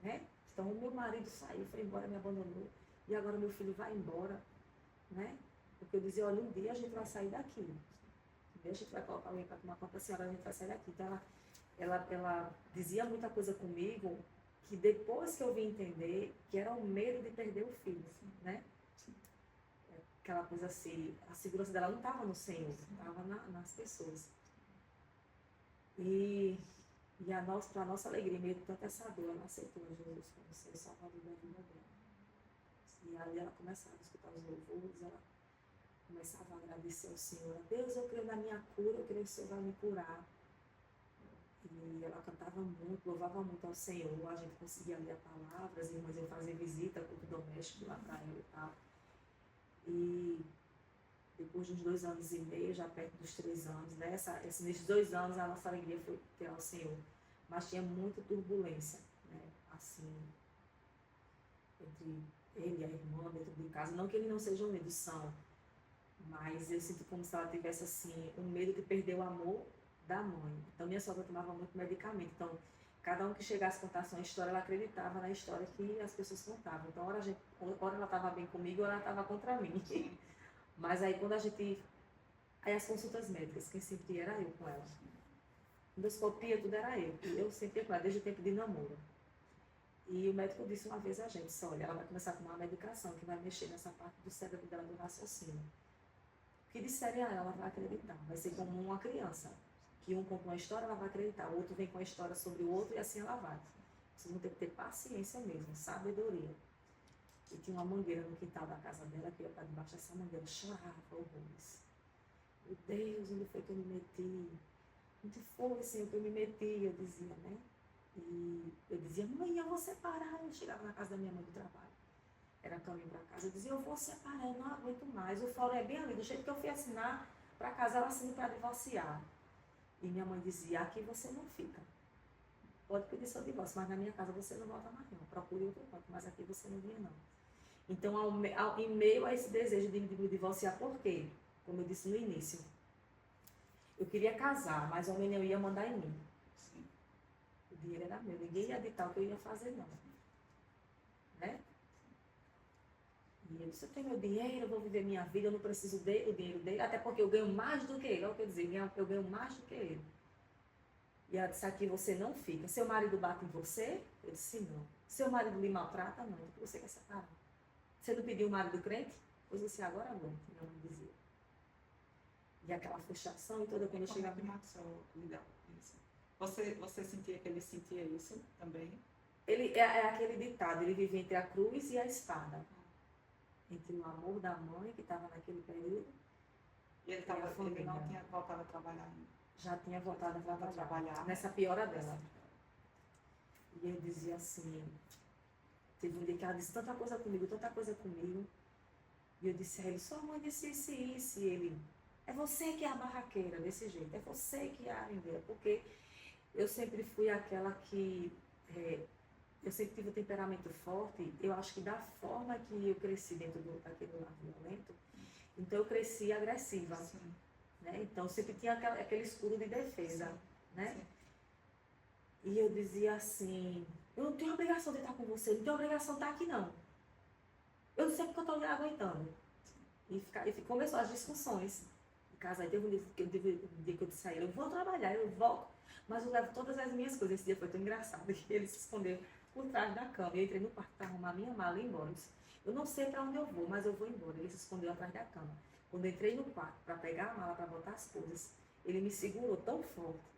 né? Então, o meu marido saiu, foi embora, me abandonou, e agora meu filho vai embora, né? Porque eu dizia, olha, um dia a gente vai sair daqui. Um dia a gente vai colocar alguém para tomar conta da senhora, a gente vai sair daqui. Então, ela dizia muita coisa comigo, que depois que eu vim entender, que era o medo de perder o filho, né? Aquela coisa assim, a segurança dela não estava no Senhor, estava nas pessoas. E para a nossa alegria, meio de tanta essa dor, ela aceitou Jesus como seu Salvador da vida dela. E ali ela começava a escutar os louvores, ela começava a agradecer ao Senhor. Deus, eu creio na minha cura, eu creio que o Senhor vai me curar. E ela cantava muito, louvava muito ao Senhor. A gente conseguia ler a palavra, as irmãs iam fazer visita, culto doméstico lá para ela e tal. E depois de uns 2 anos e meio, já perto dos 3 anos, né? Nesses 2 anos a nossa alegria foi ter ao Senhor. Mas tinha muita turbulência, né? Assim, entre ele e a irmã dentro de casa. Não que eles não sejam unidos, são. Mas eu sinto como se ela tivesse, assim, um medo de perder o amor da mãe. Então, minha sogra tomava muito medicamento. Então, cada um que chegasse a contar uma história, ela acreditava na história que as pessoas contavam. Então, hora ela estava bem comigo, ela estava contra mim. Mas aí, quando a gente... Aí, as consultas médicas, quem sempre ia era eu com ela. Endoscopia, tudo era eu. E eu sempre ia com ela, desde o tempo de namoro. E o médico disse uma vez a gente, olha, ela vai começar a tomar uma medicação que vai mexer nessa parte do cérebro dela, do raciocínio. O que disserem a ela vai acreditar. Vai ser como uma criança, que um conta uma história, ela vai acreditar. O outro vem com a história sobre o outro e assim ela vai. Vocês vão ter que ter paciência mesmo, sabedoria. E tinha uma mangueira no quintal da casa dela, que eu ia para debaixo dessa mangueira, chorava horrores. Meu Deus, onde foi que eu me meti? Onde foi, Senhor, que eu me meti? Eu dizia, né? E eu dizia, mãe, eu vou separar. Eu chegava na casa da minha mãe do trabalho. Era caminho para casa. Eu dizia, eu vou separar, eu não aguento mais. O fórum é bem ali. Do jeito que eu fui assinar para casa, ela assinou para divorciar. E minha mãe dizia, aqui você não fica. Pode pedir seu divórcio, mas na minha casa você não volta mais não. Procure outro canto, mas aqui você não vinha não. Então, em meio a esse desejo de me divorciar, por quê? Como eu disse no início, eu queria casar, mas o homem não ia mandar em mim. Sim. O dinheiro era meu, ninguém ia ditar o que eu ia fazer, não. Né? E ele disse, eu tenho meu dinheiro, eu vou viver minha vida, eu não preciso dele, o dinheiro dele, até porque eu ganho mais do que ele. Olha o que eu dizia, eu ganho mais do que ele. E ela disse, aqui você não fica. Seu marido bate em você? Eu disse, não. Seu marido lhe maltrata? Não. Você quer separar? Você não pediu o marido crente? Pois você agora não, minha mãe dizia. E aquela frustração e toda quando eu Como é chegava. que Maxwell lidava com isso? Você sentia que ele sentia isso também? Ele é aquele ditado, ele vive entre a cruz e a espada. Entre o amor da mãe, que estava naquele período, E ele, a ele família. não tinha voltado a trabalhar ainda. Já tinha voltado a trabalhar. Nessa né? piora dela. E eu dizia assim, teve um dia que ela disse tanta coisa comigo. E eu disse a ele, sua mãe disse isso e isso. E ele, é você que é a barraqueira, desse jeito. É você que é a arendeira. Porque eu sempre fui aquela que... eu sempre tive um temperamento forte. Eu acho que da forma que eu cresci dentro daquele lar violento, então eu cresci agressiva. Sim. Né? Então sempre tinha aquele escudo de defesa. Sim. Né? Sim. E eu dizia assim, eu não tenho obrigação de estar com você, não tenho obrigação de estar aqui não. Eu não sei porque eu estou aguentando. E começou as discussões. Em casa, aí teve um dia que eu disse a ele, eu vou trabalhar, eu volto, mas eu levo todas as minhas coisas. Esse dia foi tão engraçado que ele se escondeu por trás da cama. Eu entrei no quarto para arrumar minha mala e ir embora. Eu não sei para onde eu vou, mas eu vou embora. Ele se escondeu atrás da cama. Quando eu entrei no quarto para pegar a mala, para botar as coisas, ele me segurou tão forte.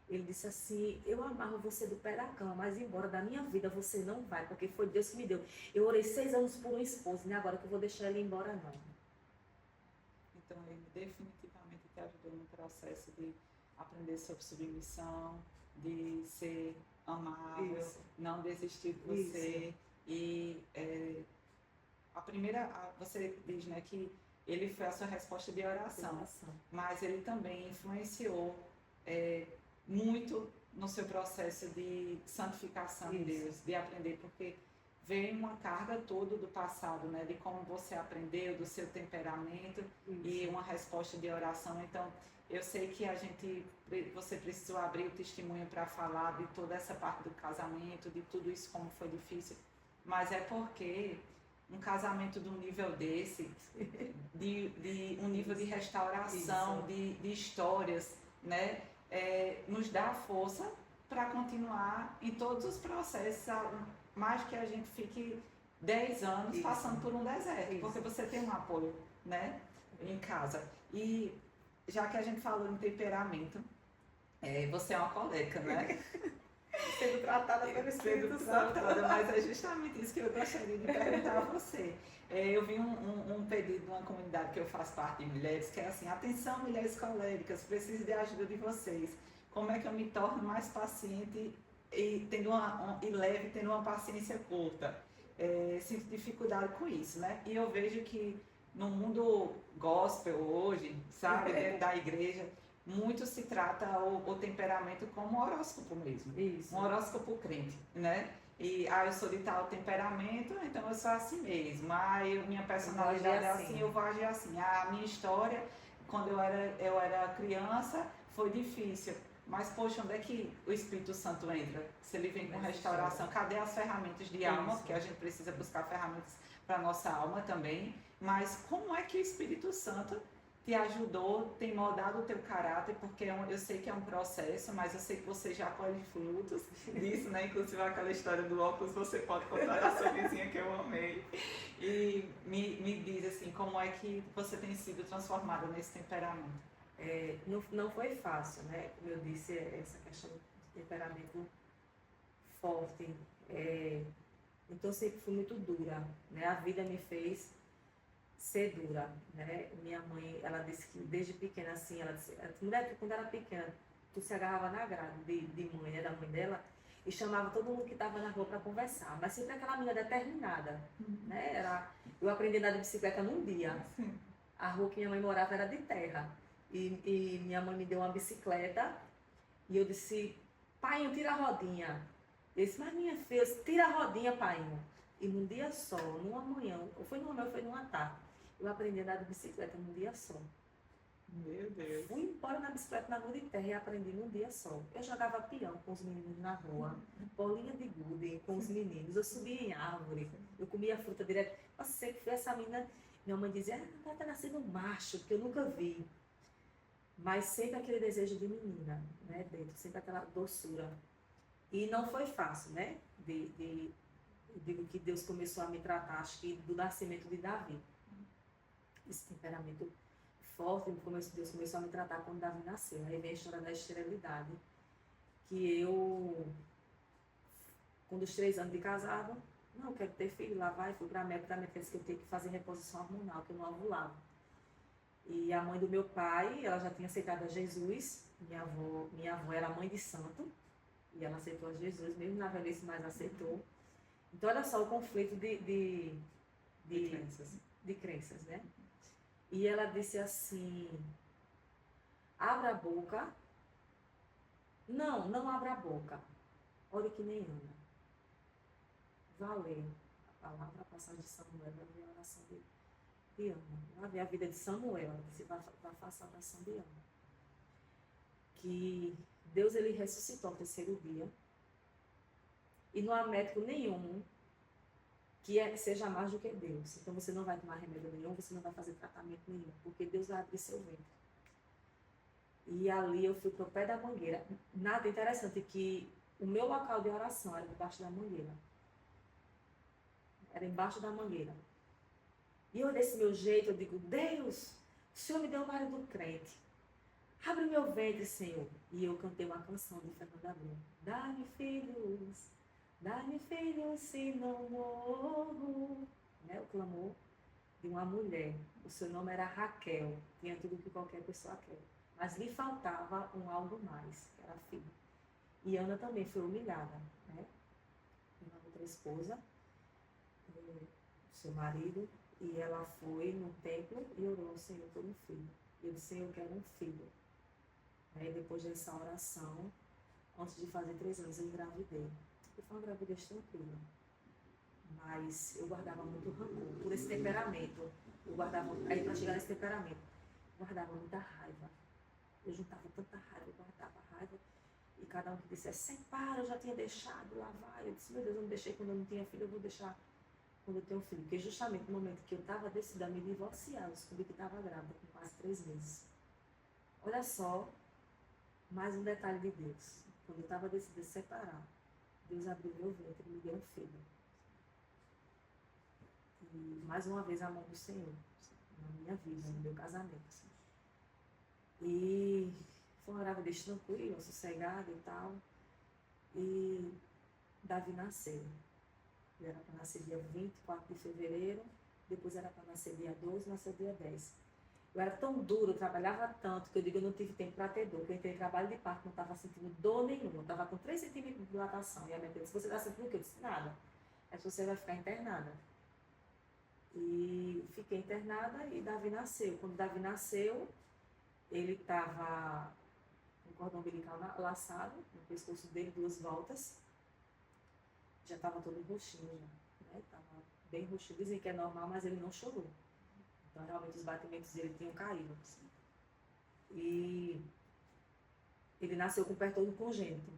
Ele disse assim, eu amarro você do pé da cama, mas embora da minha vida você não vai, porque foi Deus que me deu. Eu orei 6 anos por um esposo, nem agora que eu vou deixar ele embora não. Então ele definitivamente te ajudou no processo de aprender sobre submissão, de ser amável, Isso. não desistir de você. Isso. E você diz, né, que ele foi a sua resposta de oração, mas ele também influenciou muito no seu processo de santificação de Deus, de aprender, porque vem uma carga toda do passado, né, de como você aprendeu, do seu temperamento. Isso. E uma resposta de oração. Então, eu sei que você precisou abrir o testemunho para falar de toda essa parte do casamento, de tudo isso como foi difícil, mas é porque um casamento de um nível desse, de um nível de restauração, de histórias, né, nos dá força para continuar em todos os processos, mais que a gente fique 10 anos passando por um deserto, porque você tem um apoio, né, em casa. E já que a gente falou em temperamento, você é uma colérica, né? Sendo tratada pelo Espírito Santo. Mas é justamente isso que eu gostaria de perguntar a você. Eu vi um pedido de uma comunidade que eu faço parte de mulheres, que é assim, atenção mulheres coléricas, preciso de ajuda de vocês. Como é que eu me torno mais paciente e leve, tendo uma paciência curta? Sinto dificuldade com isso, né? E eu vejo que no mundo gospel hoje, sabe, dentro da igreja, muito se trata o temperamento como um horóscopo mesmo. Isso. Um horóscopo crente, né? E eu sou de tal temperamento, então eu sou assim mesmo. Minha personalidade é assim, eu vou agir assim. A minha história, quando eu era criança, foi difícil. Mas, poxa, onde é que o Espírito Santo entra? Se ele vem com restauração, cadê as ferramentas de alma? Porque a gente precisa buscar ferramentas para a nossa alma também. Mas como é que o Espírito Santo te ajudou, tem moldado o teu caráter? Porque eu sei que é um processo, mas eu sei que você já colhe frutos disso, né? Inclusive aquela história do óculos, você pode contar a sua vizinha que eu amei. E me diz assim, como é que você tem sido transformada nesse temperamento? Não foi fácil, né? Como eu disse, essa questão de temperamento forte. Então, eu sempre fui muito dura, né? A vida me fez ser dura, né? Minha mãe, ela disse que desde pequena, assim, ela disse, mulher, quando era pequena, tu se agarrava na grade de mãe, né? Da mãe dela, e chamava todo mundo que estava na rua para conversar, mas sempre aquela menina determinada, né? Eu aprendi a andar de bicicleta num dia. A rua que minha mãe morava era de terra. E minha mãe me deu uma bicicleta e eu disse, pai, tira a rodinha. Eu disse, mas minha filha, tira a rodinha, pai. E num dia só, numa manhã, ou foi numa manhã ou foi numa tarde, eu aprendi a andar de bicicleta num dia só. Meu Deus. Fui embora na bicicleta na rua de terra e aprendi num dia só. Eu jogava peão com os meninos na rua, bolinha de gude com os meninos, eu subia em árvore, eu comia fruta direto. Eu sei que foi essa menina, minha mãe dizia, ela tá nascendo macho, que eu nunca vi. mas sempre aquele desejo de menina, né, dentro, sempre aquela doçura. E não foi fácil, né, eu digo que Deus começou a me tratar, acho que do nascimento de Davi. Esse temperamento forte, Deus começou a me tratar quando Davi nasceu. Aí vem a história da esterilidade, que eu, com os 3 anos de casado, não quero ter filho, lá vai, fui para a médica, disse que eu tenho que fazer reposição hormonal, que eu não ovulava. E a mãe do meu pai, ela já tinha aceitado a Jesus, minha avó era mãe de santo, e ela aceitou a Jesus, mesmo na velhice, mas aceitou. Então, olha só o conflito de crenças, né? E ela disse assim, abra a boca. Não, não abra a boca. Olha que nem Ana. Vá ler a palavra, a passagem de Samuel, vai ver a oração de Ana. Vai ver a vida de Samuel, ela disse, vai fazer a oração de Ana. Que Deus, ele ressuscitou ao 3º dia. E não há médico nenhum que seja mais do que Deus. Então você não vai tomar remédio nenhum, você não vai fazer tratamento nenhum, porque Deus vai abrir seu ventre. E ali eu fui para o pé da mangueira. Nada interessante que o meu local de oração era debaixo da mangueira. Era embaixo da mangueira. E eu, desse meu jeito, eu digo, Deus, o Senhor me deu um marido crente. Abre meu ventre, Senhor. E eu cantei uma canção de Fernanda Abreu. Dá-me filhos, se não morro. Né? O clamor de uma mulher. O seu nome era Raquel. Tinha tudo que qualquer pessoa quer. Mas lhe faltava um algo mais, que era filho. E Ana também foi humilhada, né? Uma outra esposa, seu marido, e ela foi no templo e orou ao Senhor por um filho. E eu disse, Senhor, eu quero um filho. Aí depois dessa oração, antes de fazer 3 anos, eu engravidei. E foi uma gravidez tranquila. Mas eu guardava muito rancor, por esse temperamento. Eu guardava, aí para chegar nesse temperamento, eu guardava muita raiva. Eu juntava tanta raiva, eu guardava raiva. E cada um que dissesse, separa, eu já tinha deixado, lá vai. Eu disse, meu Deus, eu não deixei quando eu não tinha filho, eu vou deixar quando eu tenho filho. Porque justamente no momento que eu estava decidida a me divorciar, eu descobri que estava grávida, com quase 3 meses. Olha só, mais um detalhe de Deus. Quando eu estava decidida a separar, Deus abriu meu ventre e me deu um filho. E mais uma vez a mão do Senhor, na minha vida, no meu casamento. E foi uma gravidez tranquila, sossegada e tal. E Davi nasceu. Ele era para nascer dia 24 de fevereiro, depois era para nascer dia 12, nasceu dia 10. Eu era tão duro, eu trabalhava tanto, que eu digo, eu não tive tempo para ter dor. Porque eu entrei em trabalho de parto, não estava sentindo dor nenhuma. Eu estava com 3 centímetros de dilatação. E a minha mãe disse, você está sentindo o quê? Eu disse, nada. Aí você vai ficar internada. E fiquei internada e Davi nasceu. Quando Davi nasceu, ele estava com o cordão umbilical laçado, no pescoço dele, 2 voltas. Já estava todo roxinho, já, né? Estava bem roxinho. Dizem que é normal, mas ele não chorou. Então, realmente, os batimentos dele tinham caído. Assim. E ele nasceu com pertodo congênito.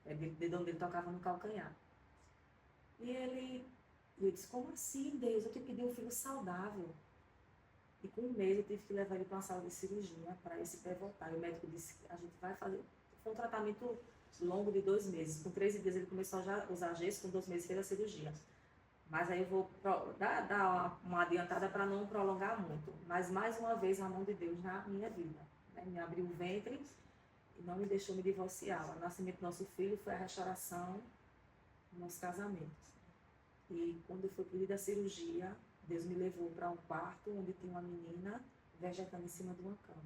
O dedão dele tocava no calcanhar. E eu disse, como assim, Deus? Eu te pedi um filho saudável. E com 1 mês eu tive que levar ele para uma sala de cirurgia para esse pé voltar. E o médico disse que a gente vai fazer. Foi um tratamento longo de 2 meses. Com 13 dias ele começou a já usar gesso, com 2 meses fez a cirurgia. Mas aí eu vou dar uma adiantada para não prolongar muito. Mas mais uma vez a mão de Deus na minha vida. Né? Me abriu o ventre e não me deixou me divorciar. O nascimento do nosso filho foi a restauração do nosso casamento. E quando foi pedida a cirurgia, Deus me levou para um quarto onde tinha uma menina vegetando em cima de uma cama.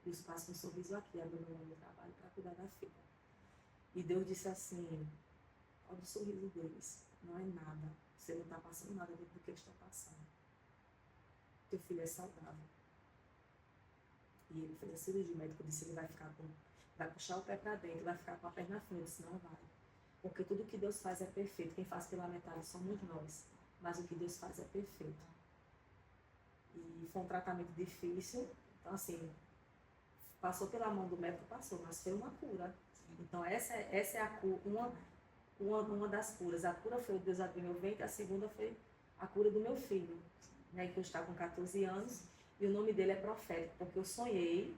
E os pais com um sorriso aqui, abandonando o trabalho para cuidar da filha. E Deus disse assim, olha o sorriso deles, não é nada. Você não está passando nada do que eles estão passando. Teu filho é saudável. E ele fez a cirurgia, o médico disse que ele vai puxar o pé para dentro, vai ficar com a perna na frente, senão vai. Porque tudo que Deus faz é perfeito. Quem faz pela metade somos nós. Mas o que Deus faz é perfeito. E foi um tratamento difícil. Então, assim, passou pela mão do médico, passou, mas foi uma cura. Então, essa é a cura, uma das curas. A cura foi o Deus abrir meu ventre, a segunda foi a cura do meu filho, né, que eu estava com 14 anos, e o nome dele é profético, porque eu sonhei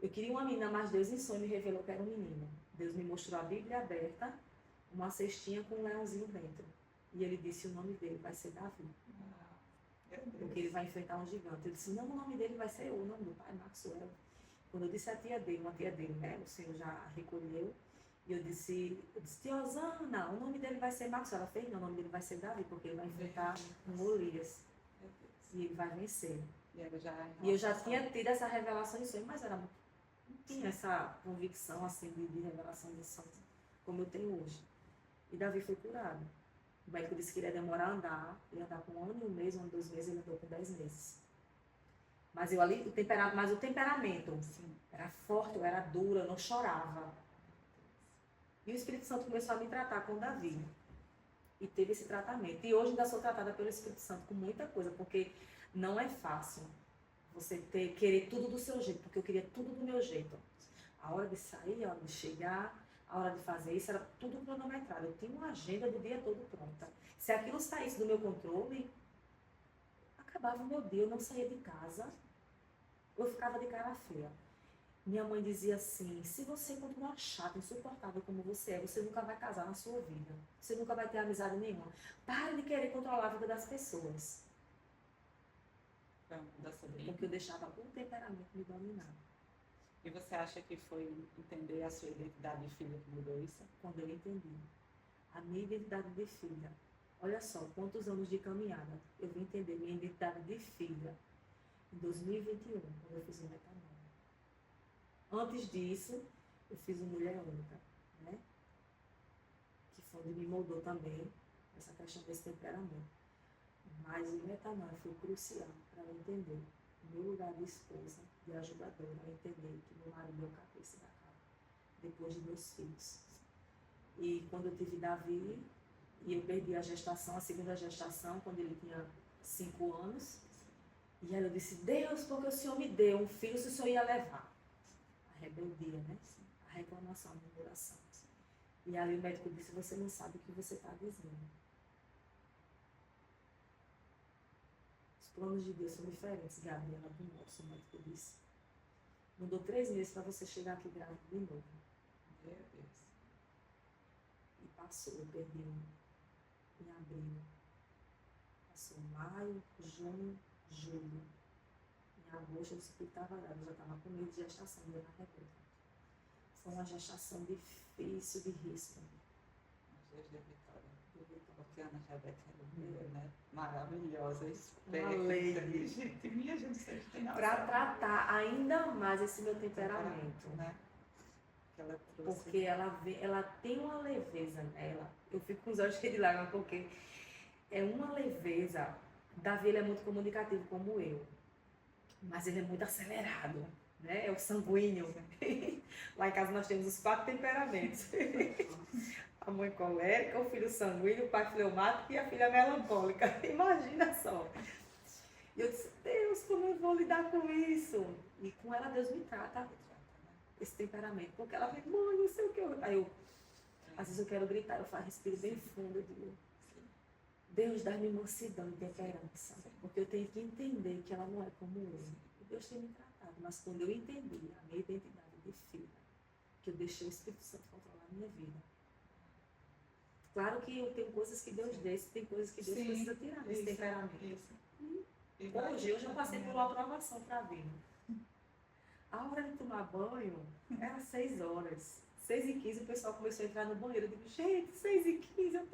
Eu queria uma menina, mas Deus em sonho me revelou que era um menino. Deus me mostrou a Bíblia aberta, uma cestinha com um leãozinho dentro. E ele disse: o nome dele vai ser Davi. Porque ele vai enfrentar um gigante. Eu disse: não, o nome dele vai ser o nome do pai, Maxwell. Quando eu disse à tia dele, uma tia dele, né? O Senhor já recolheu. E eu disse: tia Osana, o nome dele vai ser Maxwell. Ela fez: não, o nome dele vai ser Davi, porque ele vai enfrentar um Golias. E ele vai vencer. E eu já tinha tido essa revelação de sonho, mas não tinha essa convicção assim de revelação de sonhos como eu tenho hoje. E Davi foi curado. O médico disse que ele ia demorar a andar, ele ia andar com 1 ano e 1 mês, 1 ano e 2 meses, ele andou com 10 meses. Mas o temperamento era forte, eu era dura, eu não chorava. E o Espírito Santo começou a me tratar com Davi. E teve esse tratamento. E hoje ainda sou tratada pelo Espírito Santo com muita coisa, porque não é fácil você querer tudo do seu jeito, porque eu queria tudo do meu jeito. A hora de sair, a hora de chegar, a hora de fazer isso, era tudo cronometrado. Eu tinha uma agenda do dia todo pronta. Se aquilo saísse do meu controle, acabava o meu dia, eu não saía de casa, eu ficava de cara feia. Minha mãe dizia assim: se você continuar chata, insuportável como você nunca vai casar na sua vida. Você nunca vai ter amizade nenhuma. Pare de querer controlar a vida das pessoas. Porque eu deixava o temperamento me dominar. E você acha que foi entender a sua identidade de filha que mudou isso? Quando eu entendi a minha identidade de filha. Olha só, quantos anos de caminhada eu vim entender minha identidade de filha em 2021, quando eu fiz o metanoia. Antes disso, eu fiz uma Mulher Única, né? Que foi onde me moldou também essa questão desse temperamento. Mas o metanoia foi crucial para eu entender o meu lugar de esposa, de ajudadora, a entender que meu marido é o cabeça da casa, depois de 2 filhos. E quando eu tive Davi, e eu perdi a gestação, a segunda gestação, quando ele tinha 5 anos, e aí eu disse: Deus, porque o Senhor me deu um filho, se o Senhor ia levar. A rebeldia, né? A reclamação, a murmuração. E aí o médico disse: você não sabe o que você está dizendo. Os planos de Deus são diferentes, Gabriela do nosso, o médico disse. Mudou 3 meses para você chegar aqui grávida de novo. Meu Deus. E passou, eu perdi em abril. Passou maio, junho, julho. Em agosto eu disse que estava grávida, eu já estava com medo de gestação, deu na Rebeca. Foi uma gestação difícil, de risco. Deus de vitória. Porque a Ana Rebeca é mulher, né? Maravilhosa, esperta, inteligente. Minha gente, vocês têm noção. Para tratar ainda mais esse meu temperamento, né? Que ela trouxe. Porque ela tem uma leveza nela. Eu fico com os olhos cheios de lágrimas, porque é uma leveza. Davi, ele é muito comunicativo como eu, mas ele é muito acelerado, né? É o sanguíneo. Lá em casa nós temos os 4 temperamentos. A mãe colérica, o filho sanguíneo, o pai fleumático e a filha melancólica. Imagina só. E eu disse: Deus, como eu vou lidar com isso? E com ela Deus me trata esse temperamento. Porque ela vem: mãe, não sei o que. Aí eu, às vezes eu quero gritar, eu faço respiro bem fundo, eu digo: Deus, dá-me mansidão e temperança. Porque eu tenho que entender que ela não é como eu. E Deus tem me tratado. Mas quando eu entendi a minha identidade de filha, que eu deixei o Espírito Santo controlar a minha vida. Claro que eu tenho coisas que Deus deixa, tem coisas que Deus precisa tirar desse temperamento. Hoje eu já passei por uma aprovação para a vida. A hora de tomar banho era 6 horas. 6h15 o pessoal começou a entrar no banheiro. Eu digo: gente, 6h15 eu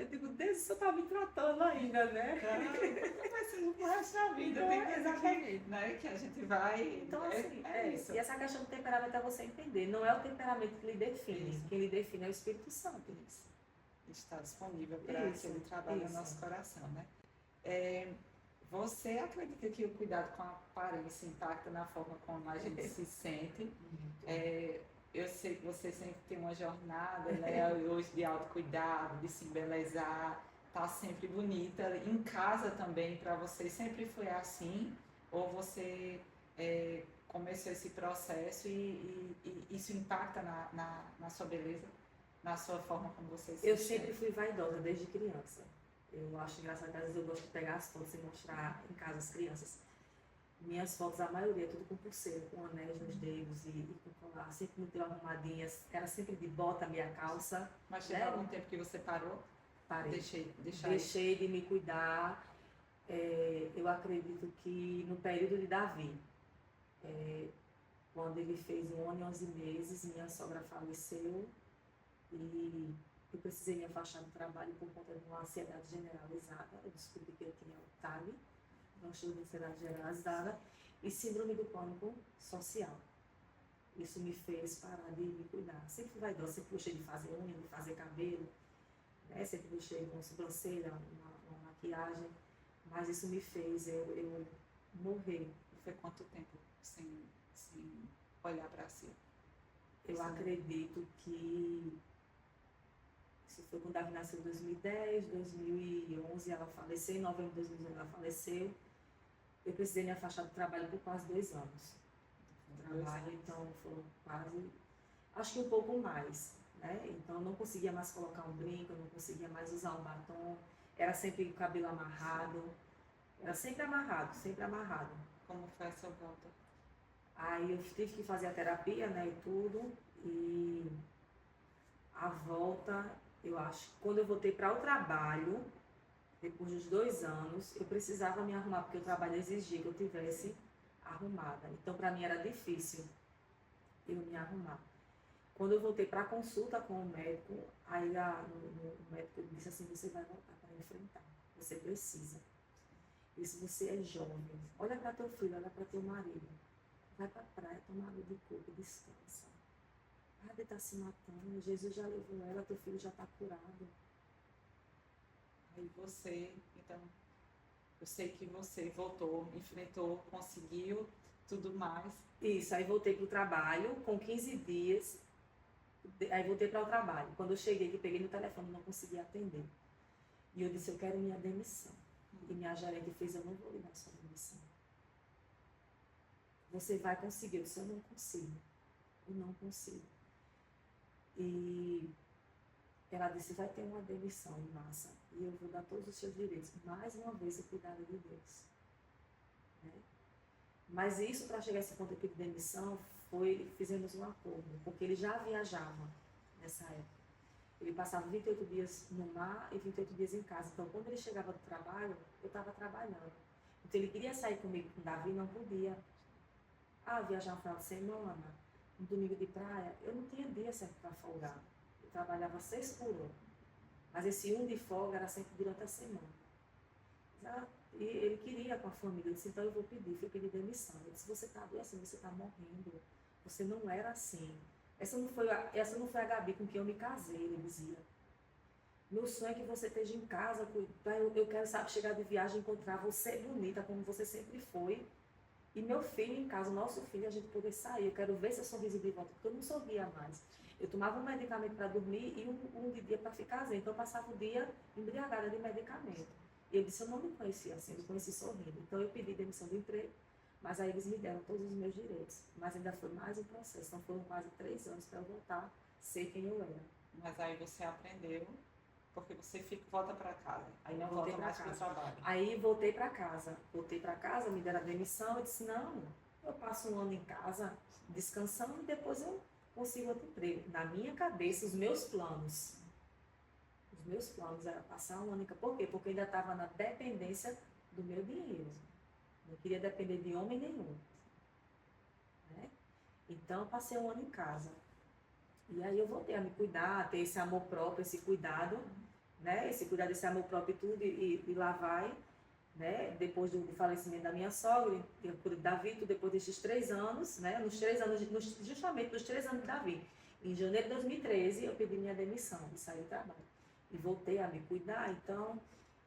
digo: Deus, o Senhor está me tratando ainda, né? Vai sendo pro resto da vida. Tem coisa que a gente vai... Então, assim, isso. E essa questão do temperamento é você entender. Não é o temperamento que lhe define. Isso. Quem lhe define é o Espírito Santo. Isso. Está disponível para que ele trabalhe no nosso coração, né? Você acredita que o cuidado com a aparência impacta na forma como a gente se sente? Eu sei que você sempre tem uma jornada, né, hoje de autocuidado, de se embelezar, tá sempre bonita. Em casa também, para você, sempre foi assim? Ou você começou esse processo e isso impacta na sua beleza? Na sua forma como você se Eu sempre fui vaidosa, desde criança. Eu acho engraçado que às vezes eu gosto de pegar as fotos e mostrar em casa as crianças. Minhas fotos, a maioria, tudo com pulseira, com anéis nos dedos e com colar, sempre muito arrumadinhas. Era sempre de bota, minha calça. Mas teve algum tempo que você parou? Parei. Deixar Deixei de me cuidar. Eu acredito que no período de Davi, quando ele fez 1 ano e 11 meses, minha sogra faleceu e eu precisei me afastar do trabalho por conta de uma ansiedade generalizada. Eu descobri que eu tinha o TAG, transtorno de ansiedade generalizada, e síndrome do pânico social. Isso me fez parar de me cuidar. Sempre fui vaidosa, sempre gostei de fazer unha, de fazer cabelo, né? Sempre gostei de uma sobrancelha, uma maquiagem, mas isso me fez eu morrer. Foi quanto tempo sem olhar para si? Eu acredito que isso foi quando a Davi nasceu em 2010, 2011 ela faleceu, em novembro de 2011 ela faleceu. Eu precisei me afastar do trabalho por quase 2 anos. Então foram quase, acho que um pouco mais, né? Então eu não conseguia mais colocar um brinco, eu não conseguia mais usar um batom, era sempre o cabelo amarrado, era sempre amarrado, sempre amarrado. Como foi essa volta? Aí eu tive que fazer a terapia, né, e tudo, e a volta, eu acho, quando eu voltei para o trabalho, depois dos 2 anos, eu precisava me arrumar, porque o trabalho exigia que eu tivesse arrumada. Então, para mim era difícil eu me arrumar. Quando eu voltei para a consulta com o médico, aí o médico disse assim, você vai voltar para enfrentar, você precisa. Disse, você é jovem, olha para teu filho, olha para teu marido, vai para a praia, toma água de coco, descansa. Ah, ele está se matando, Jesus já levou ela, teu filho já está curado. Aí você, então, eu sei que você voltou, enfrentou, conseguiu, tudo mais. Isso, aí voltei para o trabalho, com 15 dias, aí voltei para o trabalho. Quando eu cheguei, que peguei no telefone, não conseguia atender. E eu disse, eu quero minha demissão. E minha gerente fez, eu não vou lhe dar sua demissão. Você vai conseguir. Eu disse, eu não consigo. Eu não consigo. E ela disse, vai ter uma demissão em massa. E eu vou dar todos os seus direitos. Mais uma vez, o cuidado de Deus. Né? Mas isso, para chegar a esse ponto aqui de demissão, fizemos um acordo. Porque ele já viajava nessa época. Ele passava 28 dias no mar e 28 dias em casa. Então, quando ele chegava do trabalho, eu estava trabalhando. Então, ele queria sair comigo com o Davi, não podia. Ah, viajar no final de semana, um domingo de praia. Eu não tinha dia certo para folgar. Eu trabalhava 6 por 1. Mas esse de folga era sempre durante a semana. E ele queria com a família. Eu disse, então eu vou pedir. Fui pedir demissão. Ele disse, você está adoecendo, você está morrendo. Você não era assim. Essa não foi a Gabi com quem eu me casei, ele dizia. Meu sonho é que você esteja em casa, eu quero, sabe, chegar de viagem e encontrar você bonita, como você sempre foi. E meu filho em casa, o nosso filho, a gente poder sair. Eu quero ver seu sorriso de volta, porque eu não sorria mais. Eu tomava um medicamento para dormir e um de dia para ficar zen. Então eu passava o dia embriagada de medicamento. E ele disse, eu não me conhecia assim, eu me conheci sorrindo. Então eu pedi demissão do emprego. Mas aí eles me deram todos os meus direitos. Mas ainda foi mais um processo. Então foram quase 3 anos para eu voltar a ser quem eu era. Mas aí você aprendeu, porque você volta para casa. Aí não Voltei volta mais para o trabalho. Aí voltei para casa. Voltei para casa, me deram a demissão. Eu disse, não, eu passo 1 ano em casa descansando e depois eu consigo outro emprego. Na minha cabeça, os meus planos eram passar 1 ano em casa. Por quê? Porque eu ainda estava na dependência do meu dinheiro. Não queria depender de homem nenhum. Né? Então, eu passei 1 ano em casa. E aí eu voltei a me cuidar, a ter esse amor próprio, esse cuidado, né? Esse cuidado, esse amor próprio e tudo, e lá vai, né? Depois do falecimento da minha sogra, por Davi, depois desses 3 anos, né? Justamente nos 3 anos de Davi. Em janeiro de 2013, eu pedi minha demissão e saí do trabalho. E voltei a me cuidar, então...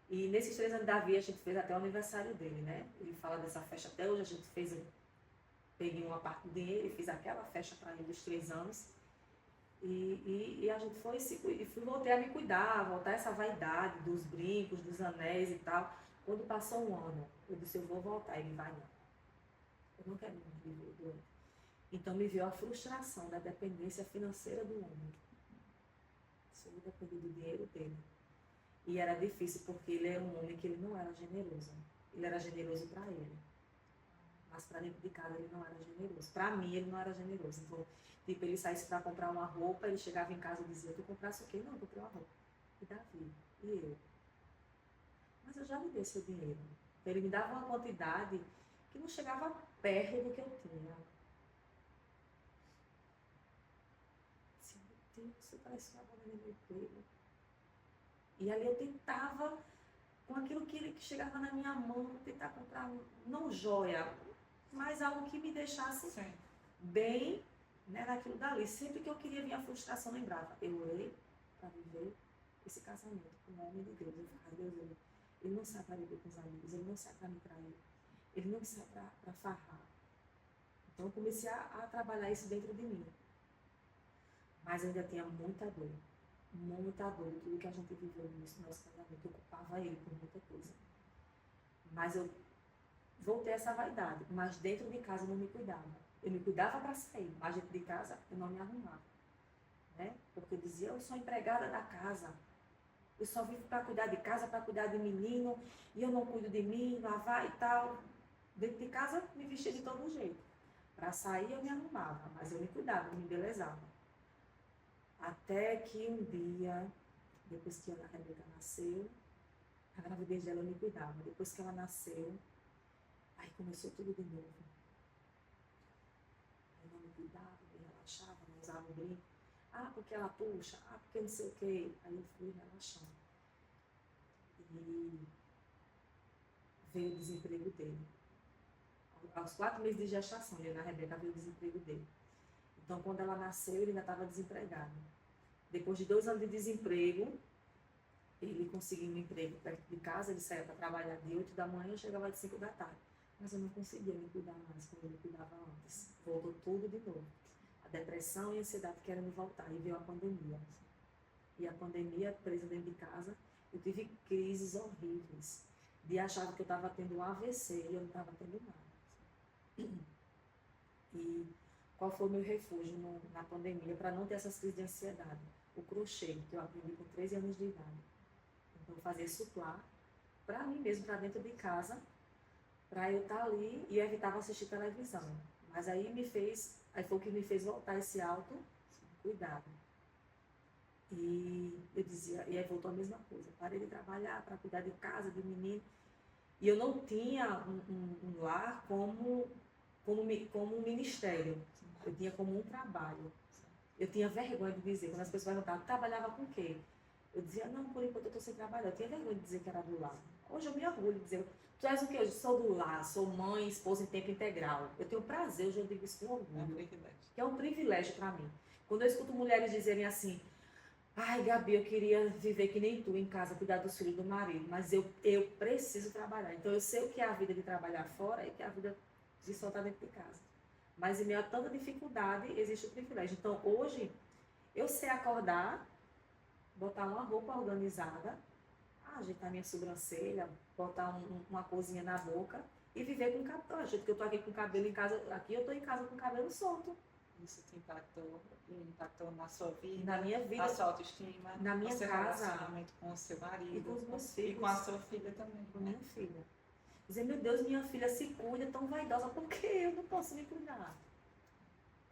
E nesses 3 anos de Davi, a gente fez até o aniversário dele, né? Ele fala dessa festa até hoje, a gente fez... Peguei uma parte do dinheiro e fiz aquela festa para ele dos 3 anos. E a gente voltei a me cuidar, voltar essa vaidade dos brincos, dos anéis e tal. Quando passou 1 ano, eu disse, eu vou voltar. Ele vai, não. Eu não quero mais viver doente. Então me veio a frustração da dependência financeira do homem. Se eu depender do dinheiro dele. E era difícil porque ele era um homem que ele não era generoso. Ele era generoso para ele. Mas para dentro de casa ele não era generoso. Para mim, ele não era generoso. Então, tipo, ele saísse para comprar uma roupa, ele chegava em casa e dizia, tu comprasse o quê? Não, eu comprei uma roupa. E Davi? E eu? Mas eu já lhe dei seu dinheiro. Então, ele me dava uma quantidade que não chegava perto do que eu tinha. Assim, meu Deus, você parece uma bola no meu emprego. E ali eu tentava, com aquilo que chegava na minha mão, tentar comprar, não joia, mas algo que me deixasse Sim. bem, né, naquilo dali. Sempre que eu queria vir a frustração, lembrava, eu orei para viver esse casamento com o homem de Deus. Eu ficava, Deus, ele não sai para viver com os amigos, ele não sai para me trair, ele não sai para farrar. Então eu comecei a trabalhar isso dentro de mim. Mas eu ainda tinha muita dor de tudo que a gente viveu no nosso casamento. Eu culpava ele por muita coisa. Mas eu voltei a essa vaidade, mas dentro de casa eu não me cuidava. Eu me cuidava para sair, mas dentro de casa eu não me arrumava. Né? Porque eu dizia, eu sou empregada da casa. Eu só vivo para cuidar de casa, para cuidar de menino, e eu não cuido de mim, lavar e tal. Dentro de casa me vestia de todo jeito. Para sair eu me arrumava, mas eu me cuidava, eu me embelezava. Até que um dia, depois que a Rebeca nasceu, a gravidez dela eu me cuidava. Depois que ela nasceu, aí começou tudo de novo. Eu não me cuidava, me relaxava, não usava o brinco. Ah, porque ela puxa, ah, porque não sei o quê. Aí eu fui relaxando. E veio o desemprego dele. Aos 4 meses de gestação, ele na Rebeca veio o desemprego dele. Então, quando ela nasceu, ele ainda estava desempregado. Depois de 2 anos de desemprego, ele conseguiu um emprego perto de casa, ele saía para trabalhar de 8 da manhã e chegava de 5 da tarde. Mas eu não conseguia me cuidar mais como eu me cuidava antes. Voltou tudo de novo. A depressão e a ansiedade querem me voltar. E veio a pandemia. E a pandemia, presa dentro de casa, eu tive crises horríveis. De achar que eu estava tendo um AVC e eu não estava tendo nada. E qual foi o meu refúgio na pandemia para não ter essas crises de ansiedade? O crochê, que eu aprendi com 13 anos de idade. Então, eu fazia suplá para mim mesmo, para dentro de casa, para eu estar ali e eu evitava assistir televisão. Mas aí foi o que me fez voltar esse autocuidado. E eu dizia, e aí voltou a mesma coisa, parei de trabalhar para cuidar de casa, de menino. E eu não tinha um lar como um ministério, eu tinha como um trabalho. Eu tinha vergonha de dizer, quando as pessoas perguntavam, trabalhava com o quê? Eu dizia, não, por enquanto eu estou sem trabalhar. Eu tinha vergonha de dizer que era do lar. Hoje eu me orgulho de dizer, tu és o quê? Eu sou do lar, sou mãe, esposa em tempo integral. Eu tenho prazer, hoje eu digo isso com orgulho. É um privilégio. Que é um privilégio para mim. Quando eu escuto mulheres dizerem assim, ai, Gabi, eu queria viver que nem tu em casa, cuidar dos filhos do marido, mas eu preciso trabalhar. Então eu sei o que é a vida de trabalhar fora e o que é a vida de só estar dentro de casa. Mas em meio a tanta dificuldade, existe o privilégio. Então hoje, eu sei acordar, botar uma roupa organizada, ajeitar minha sobrancelha, botar uma coisinha na boca e viver com cabelo. Do jeito que eu tô aqui com o cabelo em casa, aqui eu tô em casa com o cabelo solto. Isso te impactou na sua vida, Na minha vida, na sua autoestima, na minha no seu casa, relacionamento com o seu marido, e com os meus filhos, e com a sua filha também. com minha filha. Dizer, meu Deus, minha filha se cuida, tão vaidosa, por que eu não posso me cuidar?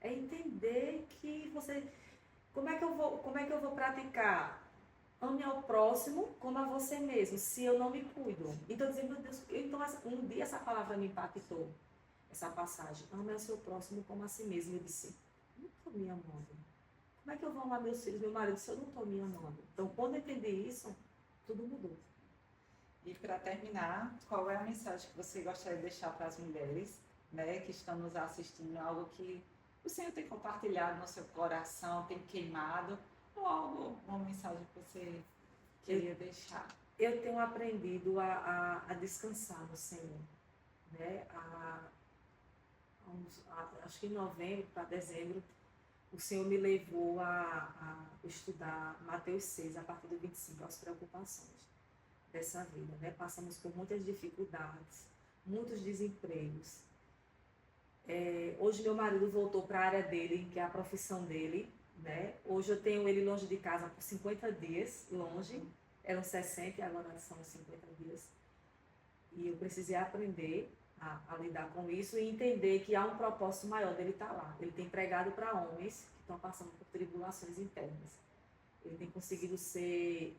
É entender que você... Como é que eu vou praticar? Ame ao próximo como a você mesmo, se eu não me cuido. Então, dizer, meu Deus, então um dia essa palavra me impactou, essa passagem. Ame ao seu próximo como a si mesmo. Eu disse, não estou me amando. Como é que eu vou amar meus filhos, meu marido, se eu não estou me amando? Então, quando eu entendi isso, tudo mudou. E para terminar, qual é a mensagem que você gostaria de deixar para as mulheres, né, que estão nos assistindo? Algo que o Senhor tem compartilhado no seu coração, tem queimado, ou algo, uma mensagem que você queria deixar? Eu tenho aprendido a descansar no Senhor. Né? Acho que em novembro para dezembro, o Senhor me levou a estudar Mateus 6, a partir do 25, as preocupações dessa vida. Né? Passamos por muitas dificuldades, muitos desempregos. Hoje meu marido voltou para a área dele, que é a profissão dele. Né? Hoje eu tenho ele longe de casa por 50 dias, longe. Eram 60 e agora são 50 dias. E eu precisei aprender a lidar com isso e entender que há um propósito maior dele estar lá. Ele tem pregado para homens que estão passando por tribulações internas. Ele tem conseguido ser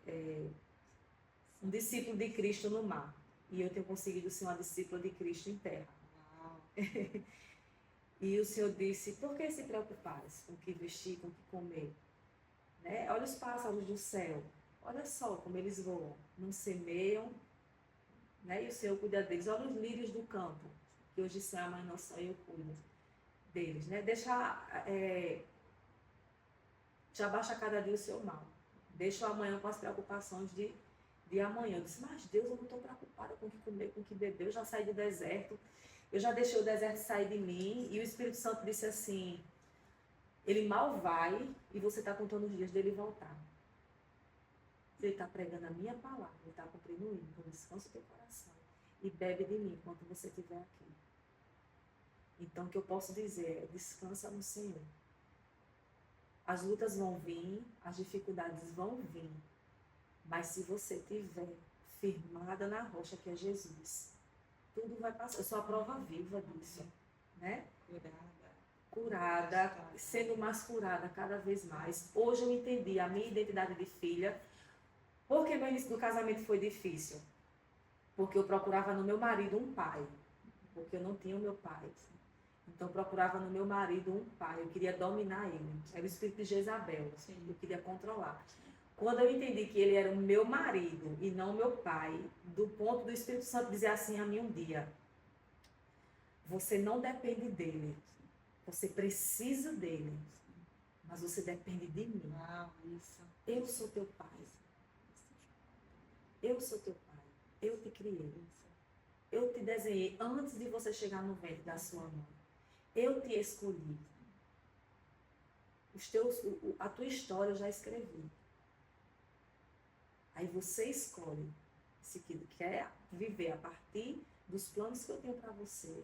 um discípulo de Cristo no mar. E eu tenho conseguido ser uma discípula de Cristo em terra. Uau. E o Senhor disse, por que se preocupares com o que vestir, com o que comer? Né? Olha os pássaros do céu. Olha só como eles voam. Não semeiam, né? E o Senhor cuida deles. Olha os lírios do campo, que hoje são amanhã não só eu cuido deles. Né? Já baixa cada dia o seu mal. Deixa o amanhã com as preocupações de amanhã. Eu disse, mas Deus, eu não estou preocupada com o que comer, com o que beber. Eu já saí do deserto. Eu já deixei o deserto sair de mim. E o Espírito Santo disse assim, ele mal vai e você está contando os dias dele voltar. Ele está pregando a minha palavra, ele está cumprindo o hino. Então descansa o teu coração e bebe de mim enquanto você estiver aqui. Então o que eu posso dizer é, descansa no Senhor. As lutas vão vir, as dificuldades vão vir, mas se você estiver firmada na rocha que é Jesus, tudo vai passar. Eu sou a prova viva disso, né? Curada, sendo mais curada cada vez mais. Hoje eu entendi a minha identidade de filha. Por que meu início do casamento foi difícil? Porque eu procurava no meu marido um pai, porque eu não tinha o meu pai. Então eu procurava no meu marido um pai, eu queria dominar ele. Era o espírito de Jezabel, eu queria controlar. Quando eu entendi que ele era o meu marido e não o meu pai, do ponto do Espírito Santo dizer assim a mim um dia, você não depende dele, você precisa dele, mas você depende de mim. Eu sou teu pai. Eu sou teu pai. Eu te criei. Eu te desenhei antes de você chegar no ventre da sua mãe. Eu te escolhi. A tua história eu já escrevi. Aí você escolhe se quer viver a partir dos planos que eu tenho para você,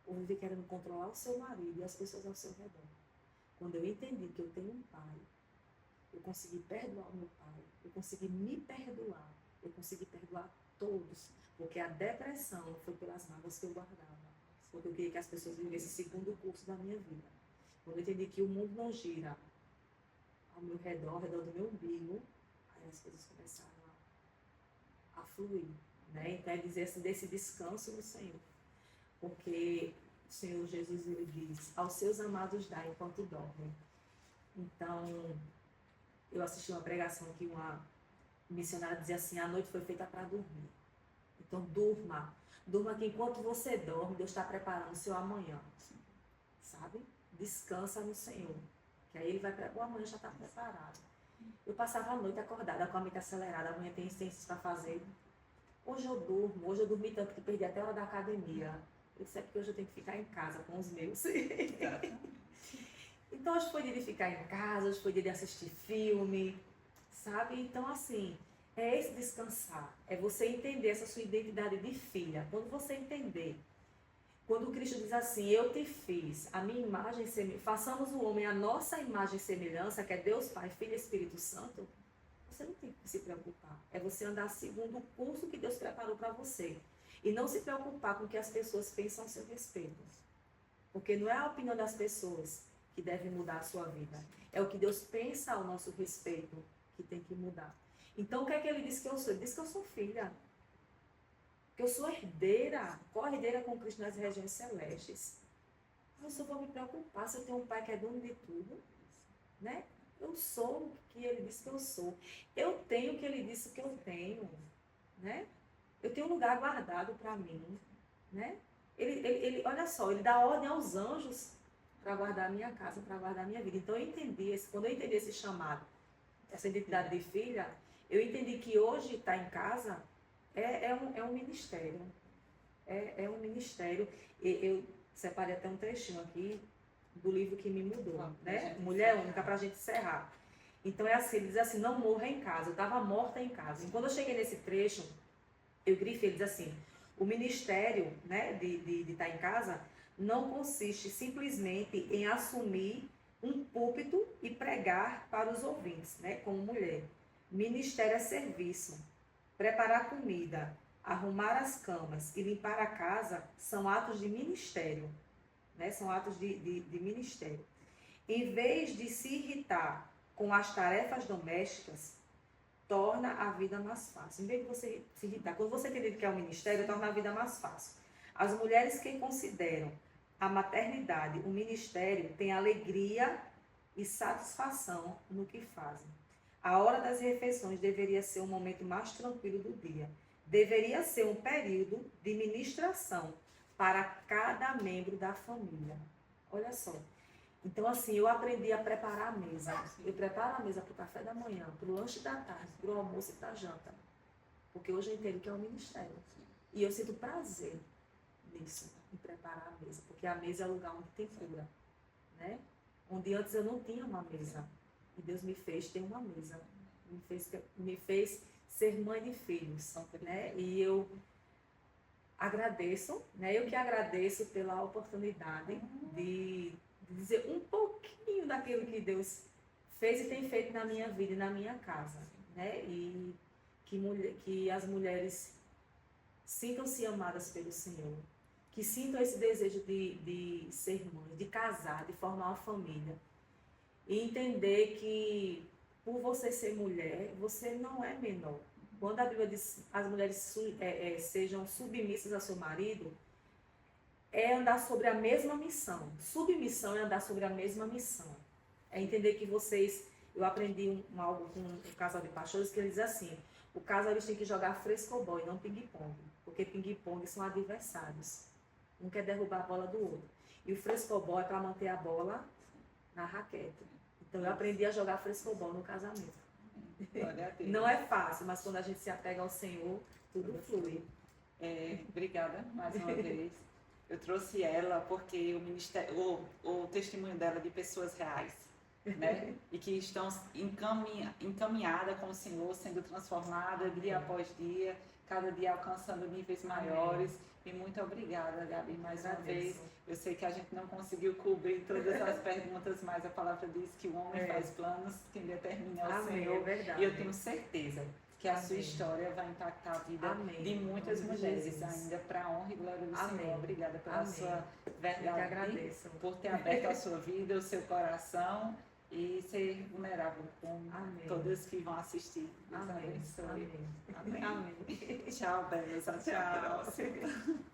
ou viver querendo controlar o seu marido e as pessoas ao seu redor. Quando eu entendi que eu tenho um pai, eu consegui perdoar o meu pai, eu consegui me perdoar, eu consegui perdoar todos, porque a depressão foi pelas mágoas que eu guardava, porque eu queria que as pessoas vivessem segundo o curso da minha vida. Quando eu entendi que o mundo não gira ao meu redor, ao redor do meu umbigo, aí as coisas começaram a fluir, né? Então é dizer assim, desse descanso no Senhor, porque o Senhor Jesus, ele diz, aos seus amados dá enquanto dormem. Então, eu assisti uma pregação que uma missionária dizia assim, a noite foi feita para dormir. Então, durma que enquanto você dorme, Deus está preparando o seu amanhã, sabe? Descansa no Senhor, que aí ele vai preparar, o amanhã já está preparado. Eu passava a noite acordada, com a mente acelerada, amanhã tem ciências para fazer. Hoje eu dormi tanto que perdi até a hora da academia. Eu disse, é porque hoje eu tenho que ficar em casa com os meus. Então hoje foi dia de ficar em casa, hoje foi dia de assistir filme, sabe? Então assim, é esse descansar, é você entender essa sua identidade de filha. Quando você entender, quando Cristo diz assim, eu te fiz, a minha imagem, façamos o homem a nossa imagem e semelhança, que é Deus Pai, Filho e Espírito Santo, você não tem que se preocupar. É você andar segundo o curso que Deus preparou para você. E não se preocupar com o que as pessoas pensam a seu respeito. Porque não é a opinião das pessoas que deve mudar a sua vida. É o que Deus pensa ao nosso respeito que tem que mudar. Então, o que é que ele diz que eu sou? Ele diz que eu sou filha. Que eu sou herdeira, co-herdeira com Cristo nas regiões celestes. Eu só vou me preocupar se eu tenho um pai que é dono de tudo, né? Eu sou o que ele disse que eu sou. Eu tenho o que ele disse que eu tenho, né? Eu tenho um lugar guardado para mim, né? Ele, olha só, ele dá ordem aos anjos para guardar a minha casa, para guardar a minha vida. Então eu entendi, quando eu entendi esse chamado, essa identidade de filha, eu entendi que hoje estar em casa é um ministério. É um ministério. Eu separei até um trechinho aqui do livro que me mudou, né? Mulher Única, para a gente encerrar. Então é assim, ele diz assim, não morra em casa. Eu estava morta em casa. E quando eu cheguei nesse trecho, eu grifei, ele diz assim, o ministério, né, de estar em casa não consiste simplesmente em assumir um púlpito e pregar para os ouvintes, né, como mulher. Ministério é serviço, preparar comida, arrumar as camas e limpar a casa são atos de ministério, né? São atos de ministério. Em vez de se irritar com as tarefas domésticas, torna a vida mais fácil. Em vez de você se irritar, quando você entender que é um ministério, torna a vida mais fácil. As mulheres que consideram a maternidade um ministério têm alegria e satisfação no que fazem. A hora das refeições deveria ser um momento mais tranquilo do dia. Deveria ser um período de ministração para cada membro da família. Olha só. Então, assim, eu aprendi a preparar a mesa. Eu preparo a mesa para o café da manhã, para o lanche da tarde, para o almoço e para a janta. Porque hoje eu entendo que é um ministério. E eu sinto prazer nisso, em preparar a mesa. Porque a mesa é o lugar onde tem cura, né? Onde antes eu não tinha uma mesa. E Deus me fez ter uma mesa. Me fez ser mãe de filhos, né? E eu agradeço, né? Eu que agradeço pela oportunidade de dizer um pouquinho daquilo que Deus fez e tem feito na minha vida e na minha casa, né? E que as mulheres sintam-se amadas pelo Senhor, que sintam esse desejo de ser mãe, de casar, de formar uma família e entender que por você ser mulher, você não é menor. Quando a Bíblia diz as mulheres sejam submissas ao seu marido, é andar sobre a mesma missão. Submissão é andar sobre a mesma missão. É entender que vocês... Eu aprendi algo com um casal de pastores que ele diz assim, o casal eles têm que jogar frescobol e não ping-pong, porque ping-pong são adversários. Um quer derrubar a bola do outro. E o frescobol é para manter a bola na raquete. Então eu aprendi a jogar frescobol no casamento. Não é fácil, mas quando a gente se apega ao Senhor, tudo flui. Obrigada mais uma vez. Eu trouxe ela porque o testemunho dela é de pessoas reais, né? E que estão encaminhadas com o Senhor, sendo transformadas dia após dia, cada dia alcançando níveis maiores. E muito obrigada, Gabi, mais uma vez. Eu sei que a gente não conseguiu cobrir todas as perguntas, mas a palavra diz que o homem faz planos, quem determina é o Senhor. É verdade. E eu tenho certeza que a sua história vai impactar a vida de muitas mulheres ainda, para a honra e glória do Senhor. Obrigada pela sua verdade, por ter aberto a sua vida, o seu coração e ser vulnerável com todas que vão assistir. Deus abençoe. Amém. Tchau, Bela. Até a próxima.